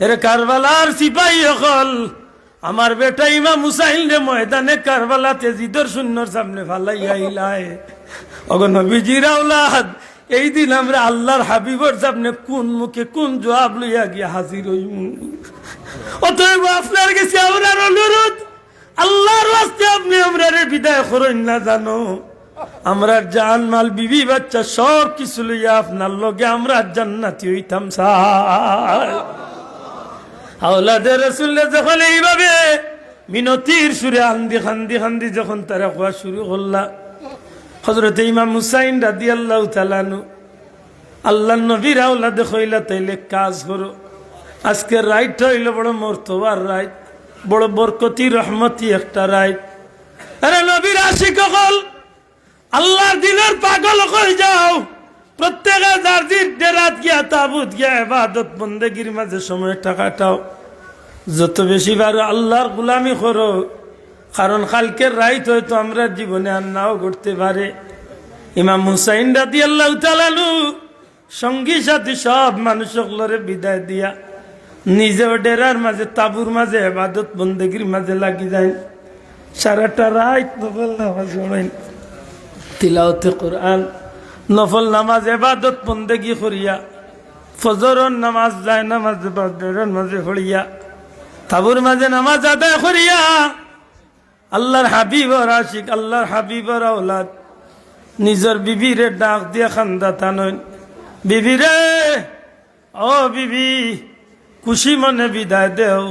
Speaker 1: এর কারবালার সিপাহী হল আমার বেটা ইমাম হুসাইন রে ময়দানে কারবালাতে জিদর শূন্যর সামনে ফালাইয়া আইলাই। ওগো নবীজির আওলাদ, এই দিন আমরা আল্লাহর হাবিবর সামনে কোন মুখে কোন জবাব লইয়া গিয়া হাজির হইব? অতএব আপনার কাছে আমার অনুরোধ, আল্লাহর ওয়াস্তে আপনি আমরারে বিদায় করেন না। জানো আমরা জান মাল বিবি বাচ্চা সব কিছু লইয়া আপনার লগে আমরা জান্নাতি হইতাম। আওলাদে রাসূলুল্লাহ যখন এইভাবে মিনতির সুরে আন্দি খান্দি খান্দি যখন তারা কোয়া শুরু করলা, হযরত ইমাম হুসাইন রাদিয়াল্লাহু তাআলা আনহু আল্লাহর নবীর আওলাদে কইলা, তাইলে কাজ করো। আজকে রাইট হইল বড় মর্তবার রাইট, বড় বরকতি রহমতি একটা রাইট। আরে নবীর আশিক হল, আল্লাহর দিনের পাগল হয়ে যাও। প্রত্যেকে জার্জির ডেরাত গিয়া তাবুত গিয়া ইবাদত বন্দেগীর মাঝে সময়টা কাটাও। যত বেশি পারো আল্লাহর গোলামি করো, কারণ কালকের রাইত হয়তো আমরা জীবনে আর নাও ঘটতে পারে। ইমাম হুসাইন রাদিয়াল্লাহু তাআলা আনহু সঙ্গী সাথী সব মানুষগুলোরে বিদায় দিয়া নিজেও ডেরার মাঝে তাবুর মাঝে ইবাদত বন্দেগীর মাঝে লাগি যায়। সারাটা রাত নফল নামাজ পড়েন, তিলাওয়াতে কোরআন, নফল নামাজ ইবাদত বন্দেগী করিয়া ফজরের নামাজ যায় নামাজ ডেরার মাঝে পড়িয়া তাবুর মাঝে নামাজ আদায় করিয়া আল্লাহর হাবিবর আশিক, আল্লাহর হাবিবর আওলাদ নিজের বিবিরে ডাক দিয়া খান্দা টানেন, বিবি রে, ও বিবি, খুশি মনে বিদায় দেও।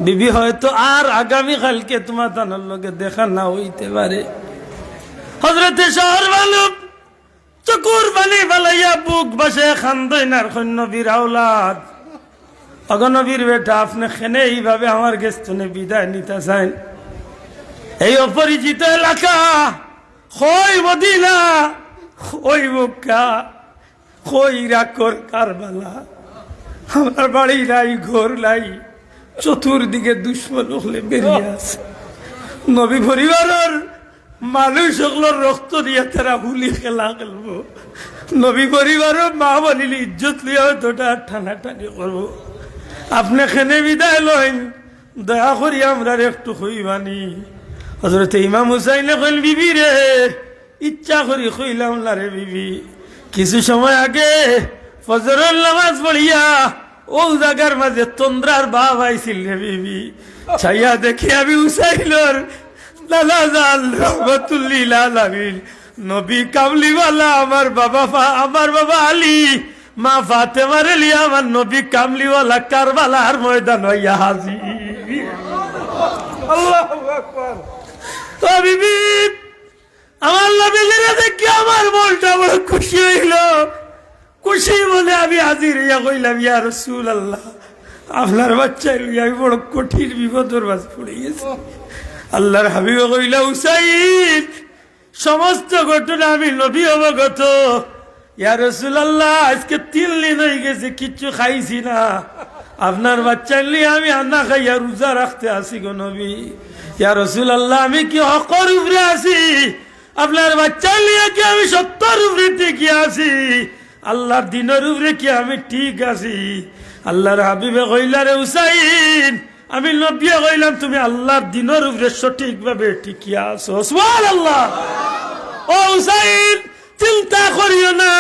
Speaker 1: বিবি হয়তো আর আগামী কালকে তোমার তানার লগে দেখা না হইতে পারে। হযরতে শহর বালুক চকুর বালি বালাইয়া বুক বাসে খান্দইন আর নবীর আওলাদ, অগনবীর বেটা, আপনি খেনে এইভাবে আমার গেস্তনে বিদায় নিতে চান? এই অপরিচিত এলাকা, কই মদিনা, কই মক্কা, কই রাকর কারবালা, আমার বাড়ি নাই, ঘর নাই, চতুর্দিকে দুশ্মন হলে বেরিয়ে আছে। নবী পরিবারের মানুষ হকলোর রক্ত দিয়ে তারা হুলি খেলা খেলবো। নবী পরিবারের মা বলিলে ইজ্জত লিয়া তোটা টানাটানি করবো। আপনি খেনে বিদায় লইন, দয়া করি আমরা একটু হইবানি। হযরত ইমাম হুসাইনে কইল, বিবি রে, ইচ্ছা করি কইলাম না রে বিবি, কিছু সময় আগে ফজরের নামাজ পড়িয়া ও জায়গার মাঝে তন্দ্রার ভাব আইছিল রে বিবি। ছাইয়া দেখি আমি হুসাইনের লালা জাল রহমাতুল্লিল আলামিন নবী কামলিওয়ালা আমার বাবা আলী, মা ফাতেমারে লিয়া আমার নবী কামলিওয়ালা কারবালার ময়দান হইয়া হাজির। আল্লাহু আকবার। ও বিবি, আমার নবীরে দেখি আমার মনটা বড় খুশি হইল। খুশি বলে আমি হাজির হইয়া কইলাম, ইয়া রাসূলুল্লাহ, আপনার বাচ্চা লইয়া আমি বড় কঠিন বিপদের মাঝে পড়ে গেছি। আল্লাহর হাবিব কইলা, হুসাইন,
Speaker 2: সমস্ত ঘটনা আমি নবী অবগত। ইয়া রাসূলুল্লাহ, আজকে 3 দিন হয়ে গেছে কিচ্ছু খাইছি না, আপনার বাচ্চা নিয়ে আমি আন্না খাইয়া রোজা রাখতে আসি গো নবী। ইয়া রাসূলুল্লাহ, আমি কি হকর উপরে আছি? আপনার বাচ্চা নিয়ে কি আমি সত্যর উপরে টিকে আছি? আল্লাহর দিনের উপরে কি আমি ঠিক আছি? আল্লাহর হাবিবে কইলা, রে হুসাইন, আমি নবী কইলাম তুমি আল্লাহর দিনের উপরে সঠিকভাবে টিকিয়া আছো। সুবহানাল্লাহ। ও হুসাইন, চিন্তা করিও না,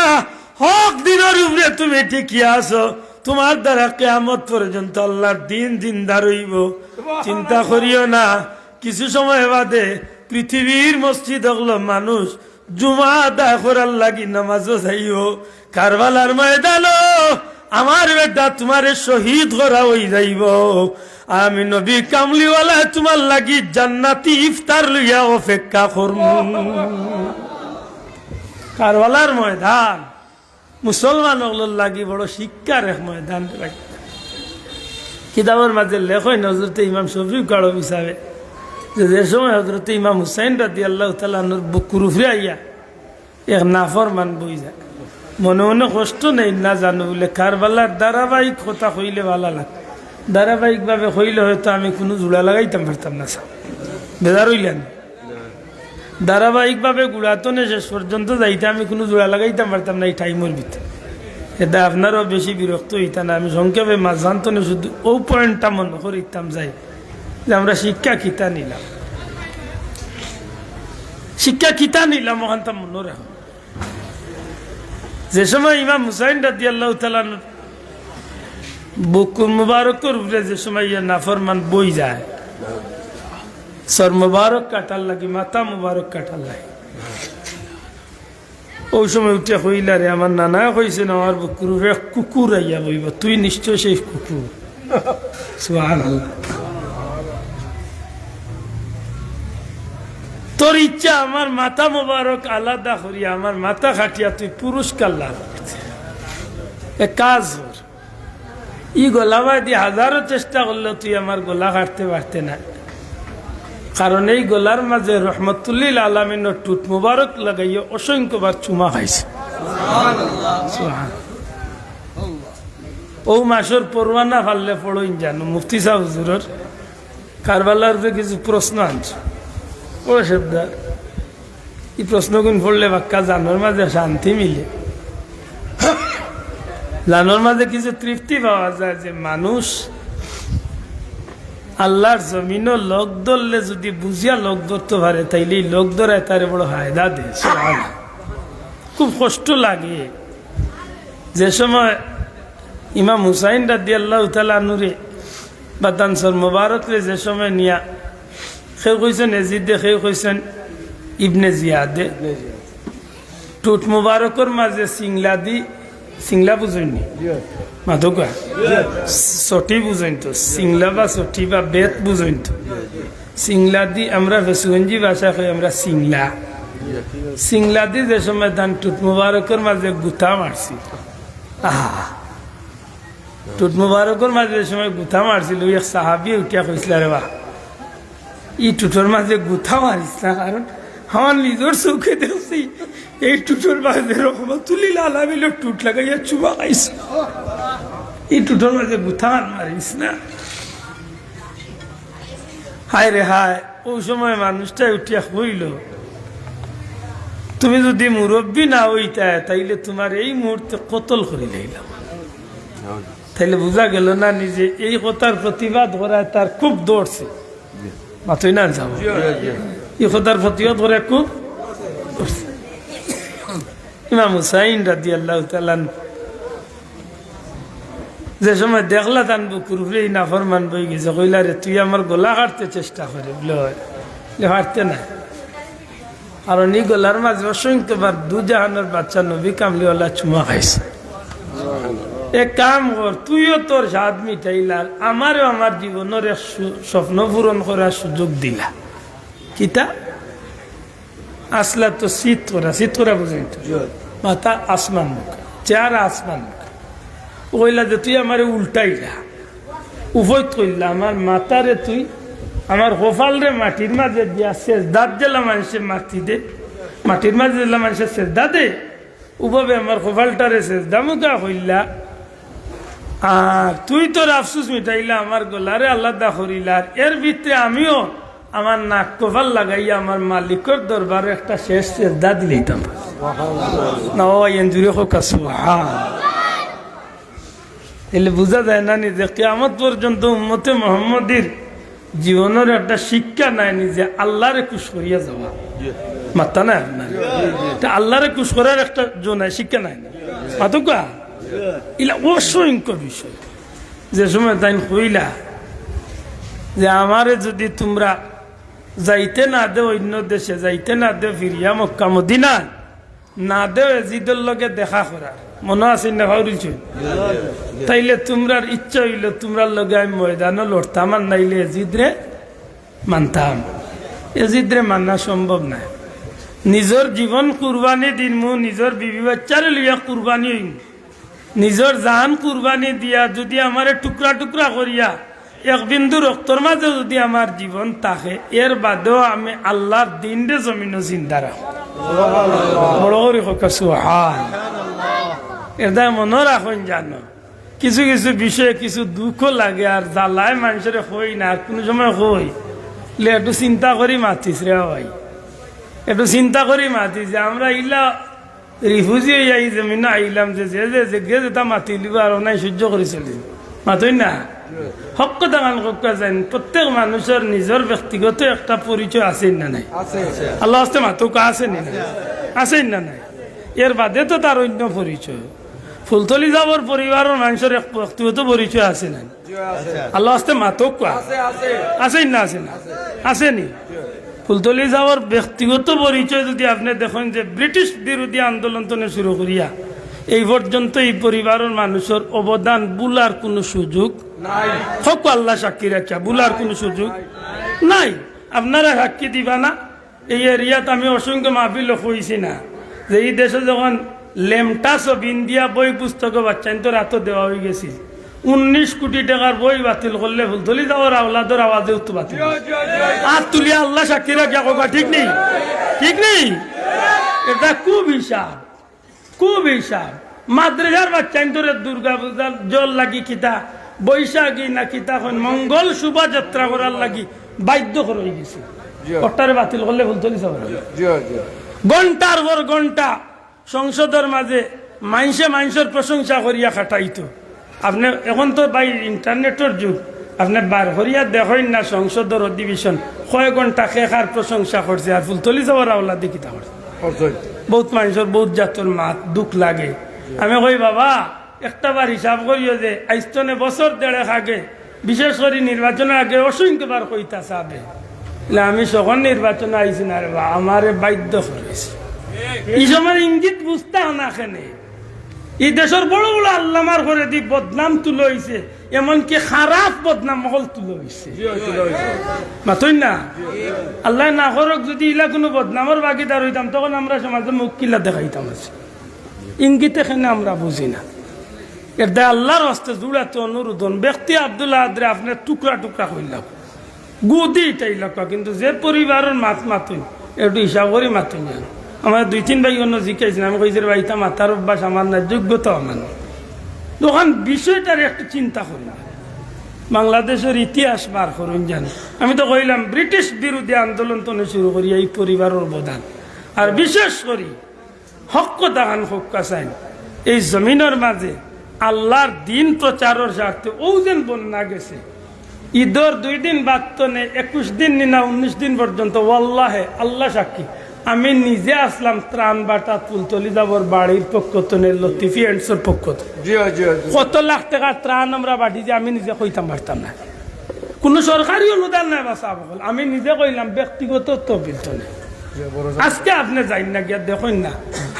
Speaker 2: হক দিনের উপরে তুমি টিকিয়া আছো, তোমার দ্বারা কিয়ামত পর্যন্ত আল্লাহর দিন জিন্দা রইব। চিন্তা করিও না, কিছু সময় বাদে পৃথিবীর মসজিদ হল মানুষ জুমা আদায় করার লাগি নামাজও যাইও। কারবালার ময়দানও আমার বেটা তোমারে শহীদ করা হয়ে যাইব। আমি নবী কামলিওয়ালা তোমার লাগি জান্নাতি ইফতার লইয়া অপেক্ষা করব। কারবালার ময়দান মুসলমান লাগি বড় শিক্ষার এক ময়দান। কিতাবের মাঝে লেখেন হযরত ইমাম শফিউল কারব হিসাবে যে সময় হযরত ইমাম হুসাইন রাদিয়াল্লাহু তাআলা আনহুর বুকুর উপরে আইয়া এক নাফরমান বই যায়, মনে মনে কষ্ট নেই না জানো বলে কারবালার ধারাবাহিক কথা কইলে ভালো লাগে। ধারাবাহিকভাবে কইলে হয়তো আমি কোনো জোড়া লাগাইতাম পারতাম না। বেজার হইলেন? ধারাবাহিকভাবে গুড়াতনে শেষ পর্যন্ত যাইতে আমি কোনো জোড়া লাগাইতাম পারতাম না এই টাইমের ভিতরে। এটা আপনারও বেশি বিরক্ত হইতা না। আমি সংক্ষেপে মাঝান্তনে শুধু ও পয়েন্টটা মনে করিতাম যাই যে আমরা শিক্ষা কিতা নিলাম, শিক্ষা কিতা নিলাম ওখানটা মনে রাখ। যে সময় ইমাম হুসাইন রাদিয়াল্লাহু তাআলা বুক মুবারকের উপরে যে সময় নাফরমান বই যায়, সর মুবারক কাটার লাগি, মাথা মুবারক কাটার লাগে, ওই সময় উঠে হইলা, রে আমার নানা কইছেন আমার বুকুর উপরে কুকুর আইয়া বইব, তুই নিশ্চয় সেই কুকুর। সুবহানাল্লাহ। তোর ইচ্ছা আমার মাথা মুবারক আলাদা করিয়া আমার মাথা খাটিয়া তুই পুরস্কার লাভ করছে। এ কাজ কর, ই গলা দিয়ে হাজারো চেষ্টা করলে তুই আমার গলা কাটতে পারতে না। কারণ এই গলার মাঝে রহমতুল্লিল আলামিনের টুট মুবারক লাগাইয়া অসংখ্যবার চুমা খাইছে। ও মাসের পরোয়ানা ফাললে পড়ইন জানো মুফতি সাহেব হুজুরের কারবালার কিছু প্রশ্ন আনছ। ও শব্দার এই প্রশ্নগুলো পড়লে বাক্কা জানোর মাঝে শান্তি মিলে, জানোর মাঝে কিছু তৃপ্তি পাওয়া যায় যে মানুষ আল্লাহর জমিনও লোক ধরলে যদি বুঝিয়া লোক ধরতে পারে তাইলে লোক ধরায় তার বড় হায়দা দেয়। খুব কষ্ট লাগে যে সময় ইমাম হুসাইন রাদিয়াল্লাহু তাআলা আনহুরে বাতানসর মুবারক রে যে সময় নিয়া কেউ কইছেন এজিদে, কেউ কইছেন ইবনে জিয়াদে, টুট মুবারকের মাঝে সিংলা দি, সিংলা বুঝেননি মাধুকা সটি বুঝেন তো, সিংলা বা সটি বা বেত বুঝেন তো, সিংলা দি আমরা ভেসুগঞ্জি ভাষা কই আমরা সিংলা। সিংলা দি যে সময় ধান টুট মুবারকের মাঝে গুথা মারছি, টুট মুবারকের মাঝে যে সময় গুথা মারছিল এক সাহাবি উঠিয়া কইছিল, রে বাহ ই টুটোর মাঝে গুথা মারিস না, কারণ আমার নিজের চোখে দেখছি এই টুটোর মাঝে রহমতুল্লিল আলামিনের টুট লাগাইয়া চুমা খাইছে, এই টুটোর মাঝে গুথা মারিস না। হায় রে হায়, ওই সময় মানুষটা উঠিয়া হইল, তুমি যদি মুরব্বী না হইতা তাইলে তোমার এই মুহূর্তে কতল করে লাইলাম। তাইলে বোঝা গেল না নিজে এই কথার প্রতিবাদ করায় তার খুব দৌড়ছে, মাথই না যাব এই কথার প্রতিবাদ করে খুব। ইমাম হুসাইন রাদিয়াল্লাহু তাআলা যে সময় দেখলা তান বুকুর উপরে এই নাফরমান বই গেছে, কইলা, রে তুই আমার গলা কাটতে চেষ্টা করে বলে হাঁটতে না। আর এই গলার মাঝে অসংখ্যবার দুজাহানের বাচ্চা নবী কামলিওয়ালা চুমা খাইছে। এক কাম কর, তুইও তোর স্বাদ মিটাইলা, আমারও আমার জীবনের এক স্বপ্ন পূরণ করার সুযোগ দিলা। কিতা আসলা তো শীত করা বুঝেন তো, মাথা আসমান মুখ, চেহারা আসমান মুখ, কইলা যে তুই আমার উল্টাইলা, উভয় কইলা আমার মাথারে তুই আমার কপাল রে মাটির মাঝে দিয়া শেষ দাঁত জেলা মানুষের মাটি দে, মাটির মাঝে দিলাম মানুষের সেজদা দে উভাবে আমার কপালটারে সেজদা মুখা হইলা আর তুই তোর আফসুস মিটাইলা আমার গলারে আল্লাহ দা করিলা এর ভিতরে আমিও আমার নাক কপাল লাগাইয়া আমার মালিকের দরবারে একটা শেষ সেজদা দিলাম না জুড়ে হোক এলে বোঝা যায় না নি যে কিয়ামত পর্যন্ত উম্মতে মুহাম্মদের জীবনের একটা শিক্ষা নাই নি যে আল্লাহরে খুশ করিয়া যাওয়া মাত্তা না আপনার আল্লাহরে খুশ করার একটা নাই শিক্ষা নাই না মাতুকা ইলা অসংখ্য বিষয় যে সময় তাই কইলা যে আমারে যদি তোমরা যাইতে না দে অন্য দেশে যাইতে না দে ফিরিয়া মক্কা মদিনা না দে এজিদের লগে দেখা করার মনে আছে না ভাবছ তাইলে তোমরার ইচ্ছা হইল তোমরার লগে আমি ময়দানও লড়তাম আর নাইলে এজিদরে মানতাম এজিদরে মানা সম্ভব না নিজের জীবন কুরবানি দিনমু নিজের বিবি বাচ্চারে লইয়া কুরবানি হইম নিজের জান কুরবানি দিয়া যদি আমারে টুকরা টুকরা করিয়া এক বিন্দু রক্তর মাঝে যদি আমার জীবন থাকে এর বাদেও আমি আল্লাহর দিন রে জমিনও চিন্তা রাখো বড় করে সুবহান এটা মনে রাখুন জানো কিছু কিছু বিষয়ে কিছু দুঃখ লাগে আর জ্বালায় মানুষের হই না আর কোনো সময় হই লে একটু চিন্তা করি মাতিস রে ভাই একটু চিন্তা করি মাতিস যে আমরা ইলা রিফিউজি এই জমিন আইলাম যে যেটা মাতি লিব আর নাই সহ্য করে চলি মাতই না হক কথা গান কক্কা যান প্রত্যেক মানুষের নিজের ব্যক্তিগত একটা পরিচয় আছে না নাই আল্লাহ আসতে মাতুকা আছে না আছে না নাই এর বাদে তো তার অন্য পরিচয় ফুলতলি যাবর পরিবারের মানুষের এক ব্যক্তিগত পরিচয় আছে না আল্লাহ আসতে মাতুকা আছে না আছে না আসেনি ফুলতলি যাওয়ার ব্যক্তিগত পরিচয় যদি আপনি দেখেন যে ব্রিটিশ বিরোধী আন্দোলন শুরু করিয়া এই পর্যন্ত এই পরিবারের মানুষের অবদান বুলার কোনো সুযোগ নাই হক আল্লাহ সাক্ষী রাখা বুলার কোনো সুযোগ নাই আপনারা সাক্ষী দিবা না এই এরিয়াত আমি অসংখ্য মাহফিল হয়েছি না যে এই দেশে যখন লেমটাস অফ ইন্ডিয়া বই পুস্তক বাচ্চান তো রাত দেওয়া হয়ে গেছিল 19 কোটি টাকার বই বাতিল করলে ফুলতলি যাওয়ার আওলাদের আওয়াজে উত্তর বাতিল আর তুলিয়া আল্লাহ সাক্ষী রাখা কথা ঠিক নেই ঠিক নেই এটা খুব হিসাব মাদ্রাসার বাচ্চান তোর দুর্গা পূজার জল লাগি কিতা বৈশাখী না কিতা মঙ্গল শোভাযাত্রা করার লাগি বাধ্য করে গেছে ওটারে বাতিল করলে ফুলতলি যাওয়ার ঘন্টার পর ঘন্টা সংসদের মাঝে মানুষের প্রশংসা করিয়া খাটাইতো আপনি এখন তো বাই ইন্টারনেটের যুগ আপনি বার করিয়া দেখেন না সংসদের অধিবেশন কয় ঘন্টা খেখার প্রশংসা করছে আর ফুলতলি যাওয়ার আওলা দেখি তা করছে বহুত মানুষের বহুত জাতর মাত দুঃখ লাগে আমি কই বাবা একটা বার হিসাব করিও যে আইস্তনে বছর দেড়েক আগে বিশেষ করে নির্বাচনের আগে অসংখ্যবার কইতা চাবে আমি সখন নির্বাচনে আইসি না রে বা আমারে বাধ্য করেছে এই সময় ইঙ্গিত বুঝতে না কেনে এই দেশের বড় বড় আল্লামার করে দি বদনাম তুলো হয়েছে এমনকি খারাপ বদনাম মহল তুলো হয়েছে মাতই না আল্লাহ না করক যদি ইলা কোনো বদনামের বাগিদার হইতাম তখন আমরা সমাজে মুখ কিলা দেখাইতাম আছে ইঙ্গিত এখানে আমরা বুঝি না এর দায় আল্লাহর হস্তে জুড়াতে অনুরোধন ব্যক্তি আব্দুল্লাহ আদরে আপনার টুকরা টুকরা হইলাম গুদি এটাই লক্ষ্য কিন্তু যে পরিবারের মাতুই একটু হিসাব করে মাতুই না আমার 2-3 ভাই অন্য জিজ্ঞাসা আমি কইছি ভাইটা মাতার অভ্যাস আমার না যোগ্যতা আমার তখন বিষয়টার একটু চিন্তা করি না বাংলাদেশের ইতিহাস বার করুন জানি আমি তো কইলাম ব্রিটিশ বিরোধী আন্দোলন তো শুরু করি এই পরিবারের অবদান আর বিশেষ করি হক দান হক্কা চাইন এই জমিনের মাঝে আল্লাহর দিন প্রচারের স্বার্থে ও যেন বন্যা গেছে ঈদের 2 দিন বাদ তো নেই 21 দিন না 19 দিন পর্যন্ত ওয়াল্লাহে আল্লাহ সাক্ষী আমি নিজে আসলাম ত্রাণ বাটা ফুলতলি যাবর বাড়ির পক্ষ তো লতিফি এন্ডসের পক্ষ কত লাখ টাকা ত্রাণ আমরা বাটি যে আমি নিজে কইতাম পারতাম না কোনো সরকারি অনুদান নাই বাসা বল আমি নিজে কইলাম ব্যক্তিগত তহবিল তো নেই আজকে আপনি যাইন না গিয়া দেখুন না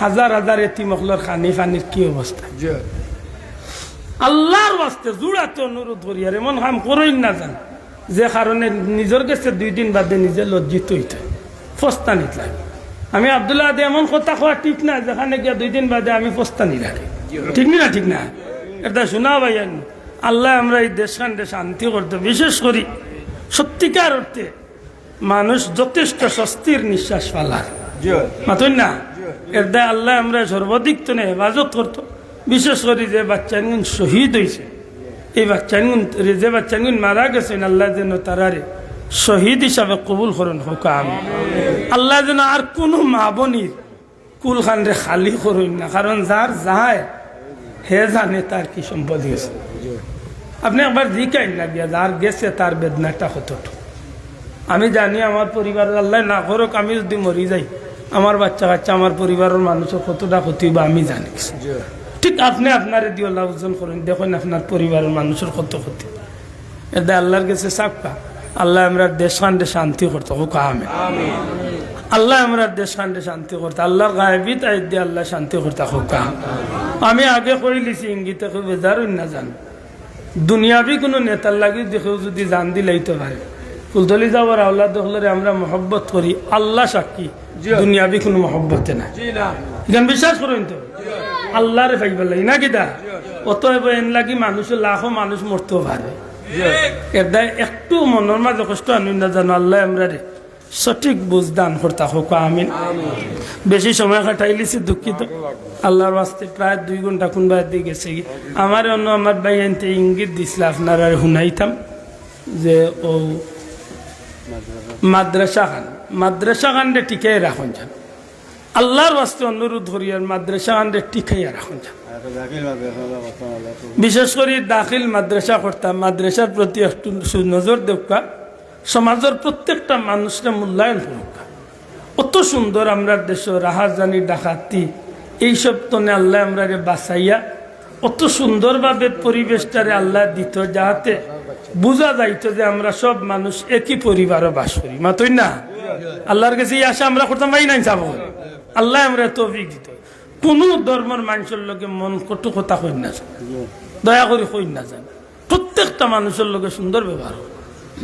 Speaker 2: হাজার হাজার এতিমখলর খানির কি অবস্থা আল্লাহর ওয়াস্তে জুড়াতে অনুরোধ করি আর এমন কাম করইন না জান যে কারণে নিজের কাছে 2 দিন বাদে নিজে লজ্জিত হইতে ফস্তানিত লাগে আমি আব্দুল্লাহ আদে এমন কথা কোয়া ঠিক না যেখানে গিয়া 2 দিন বাদে আমি ফস্তানি লাগে ঠিক না ঠিক না এটা শোনা ভাই আল্লাহ আমরা এই দেশখানে শান্তি করতে বিশেষ করি সত্যিকার অর্থে মানুষ যথেষ্ট স্বস্তির নিঃশ্বাস ফেলার মাতুন না এর দায় আল্লাহ আমরা সর্বাধিক তো হেফাজত করতো বিশেষ করে যে বাচ্চাগুন শহীদ হয়েছে এই বাচ্চাগুন যে বাচ্চাগুন মারা গেছেন আল্লাহ যেন তারারে শহীদ হিসাবে কবুল করুন হোক আমি আল্লাহ যেন আর কোনো মা বোনির কুল খান রে খালি করুন না কারণ যার যায় হে জানে তার কি সম্পদ গেছে আপনি একবার জিকাই না গিয়া যার গেছে তার বেদনাটা কতটুকু আমি জানি আমার পরিবার আল্লাহ না করুক আমি যদি মরি যাই আমার বাচ্চা কাচ্চা আমার পরিবারের মানুষের কতটা ক্ষতি বা আমি জানি ঠিক আপনি আপনারে দিয়ে আল্লাহ ওজন করেন দেখুন আপনার পরিবারের মানুষের কত ক্ষতি এটা আল্লাহর কাছে সাপকা আল্লাহ আমরা দেশ খান্ডে শান্তি করতে হোক আমি আল্লাহ আমরা দেশ খান্ডে শান্তি করতে আল্লাহর গায়েবী তাই দিয়ে আল্লাহ শান্তি করতে হোক আমি আগে করে লিছি ইঙ্গিতে খুব বেজার না জান দুনিয়াবি কোনো নেতার লাগি দেখেও যদি জান দিলাইতে পারে ফুলতলি যাওয়ার আল্লাহ দেখলে আমরা মহব্বত করি আল্লাহ সাক্ষী দুনিয়াবি কোনো মহব্বতে না এখান বিশ্বাস করুন তো আল্লাহরে ফাইবার লাগি না কিতা অতএব এন লাগি মানুষের লাখো মানুষ মরতেও পারে এর দায় একটু মনের মাঝে কষ্ট আনুন না জানো আল্লাহ আমরা রে সঠিক বুঝ দান করতে হোক আমিন বেশি সময় কাটাইলিছি দুঃখিত আল্লাহর বাস্তে প্রায় 2 ঘন্টা কোন বাইর দিয়ে গেছে আমার অন্য আমার ভাই আনতে ইঙ্গিত দিছিল আপনার আর শুনাইতাম যে ও মাদ্রাসা খানরে টিকাই রাখুন যান আল্লাহর বাস্তে অনুরোধ করি আর মাদ্রাসা খানরে টিকাইয়া রাখুন যান বিশেষ করে দাখিল মাদ্রাসা করতাম মাদ্রাসার প্রতি একটু সুনজর দেখা সমাজের প্রত্যেকটা মানুষের মূল্যায়ন করুক অত সুন্দর আমরা দেশ রাহাজানি ডাকাতি এইসব তনে আল্লাহ আমরা বাঁচাইয়া অত সুন্দরভাবে পরিবেশটারে আল্লাহ দিত যাহাতে বোঝা যাইতো যে আমরা সব মানুষ একই পরিবারও বাস করি মাতই না আল্লাহর কাছে আসে আমরা করতাম ভাই নাই যাব আল্লাহ আমরা তৌফিক দিত কোন ধর্মের মানুষের লোকে মন কটু কথা কই না দয়া করে কই না যান প্রত্যেকটা মানুষের লোকে সুন্দর ব্যবহার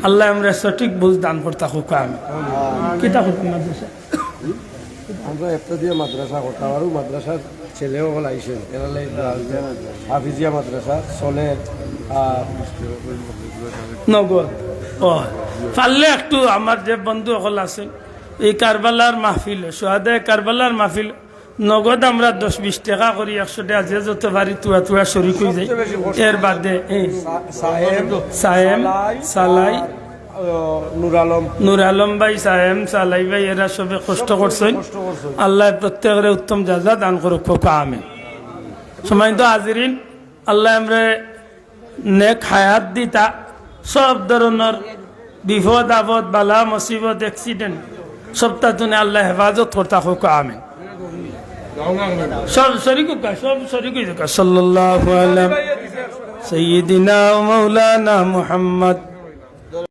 Speaker 2: আল্লাহ আমরা সঠিক বুঝ দান করতে হোক আমি কিতা করতাম মাদ্রাসা
Speaker 3: আমরা একটা দিয়ে মাদ্রাসা করতাম আর মাদ্রাসার ছেলেও হল আইসেন হাফিজিয়া মাদ্রাসা চলের
Speaker 2: নগদ ও পারলে একটু আমার যে বন্ধু সকল আছেন এই কারবালার মাহফিল সোহাদে কারবালার মাহফিল নগদ আমরা 10-20 টাকা করি 100 টাকা যে যত পারি তুয়া শরিক হয়ে যাই এর বাদে সায়েম সালাই নুর আলম ভাই সাহেম সালাই ভাই এরা সবে কষ্ট করছেন আল্লাহ প্রত্যেকের উত্তম জাযা দান করুক আমি সময় তো হাজিরিন আল্লাহ আমরা নেক হায়াত দিতা সব ধরনের বিপদ আপদ বালা মুসিবত অ্যাক্সিডেন্ট সবটা তুমি আল্লাহ হেফাজত করতা হোক আমিন সব শরীক সাল্লাল্লাহু আলাইহি সাইয়্যিদিনা ওয়া মাওলানা মুহাম্মদ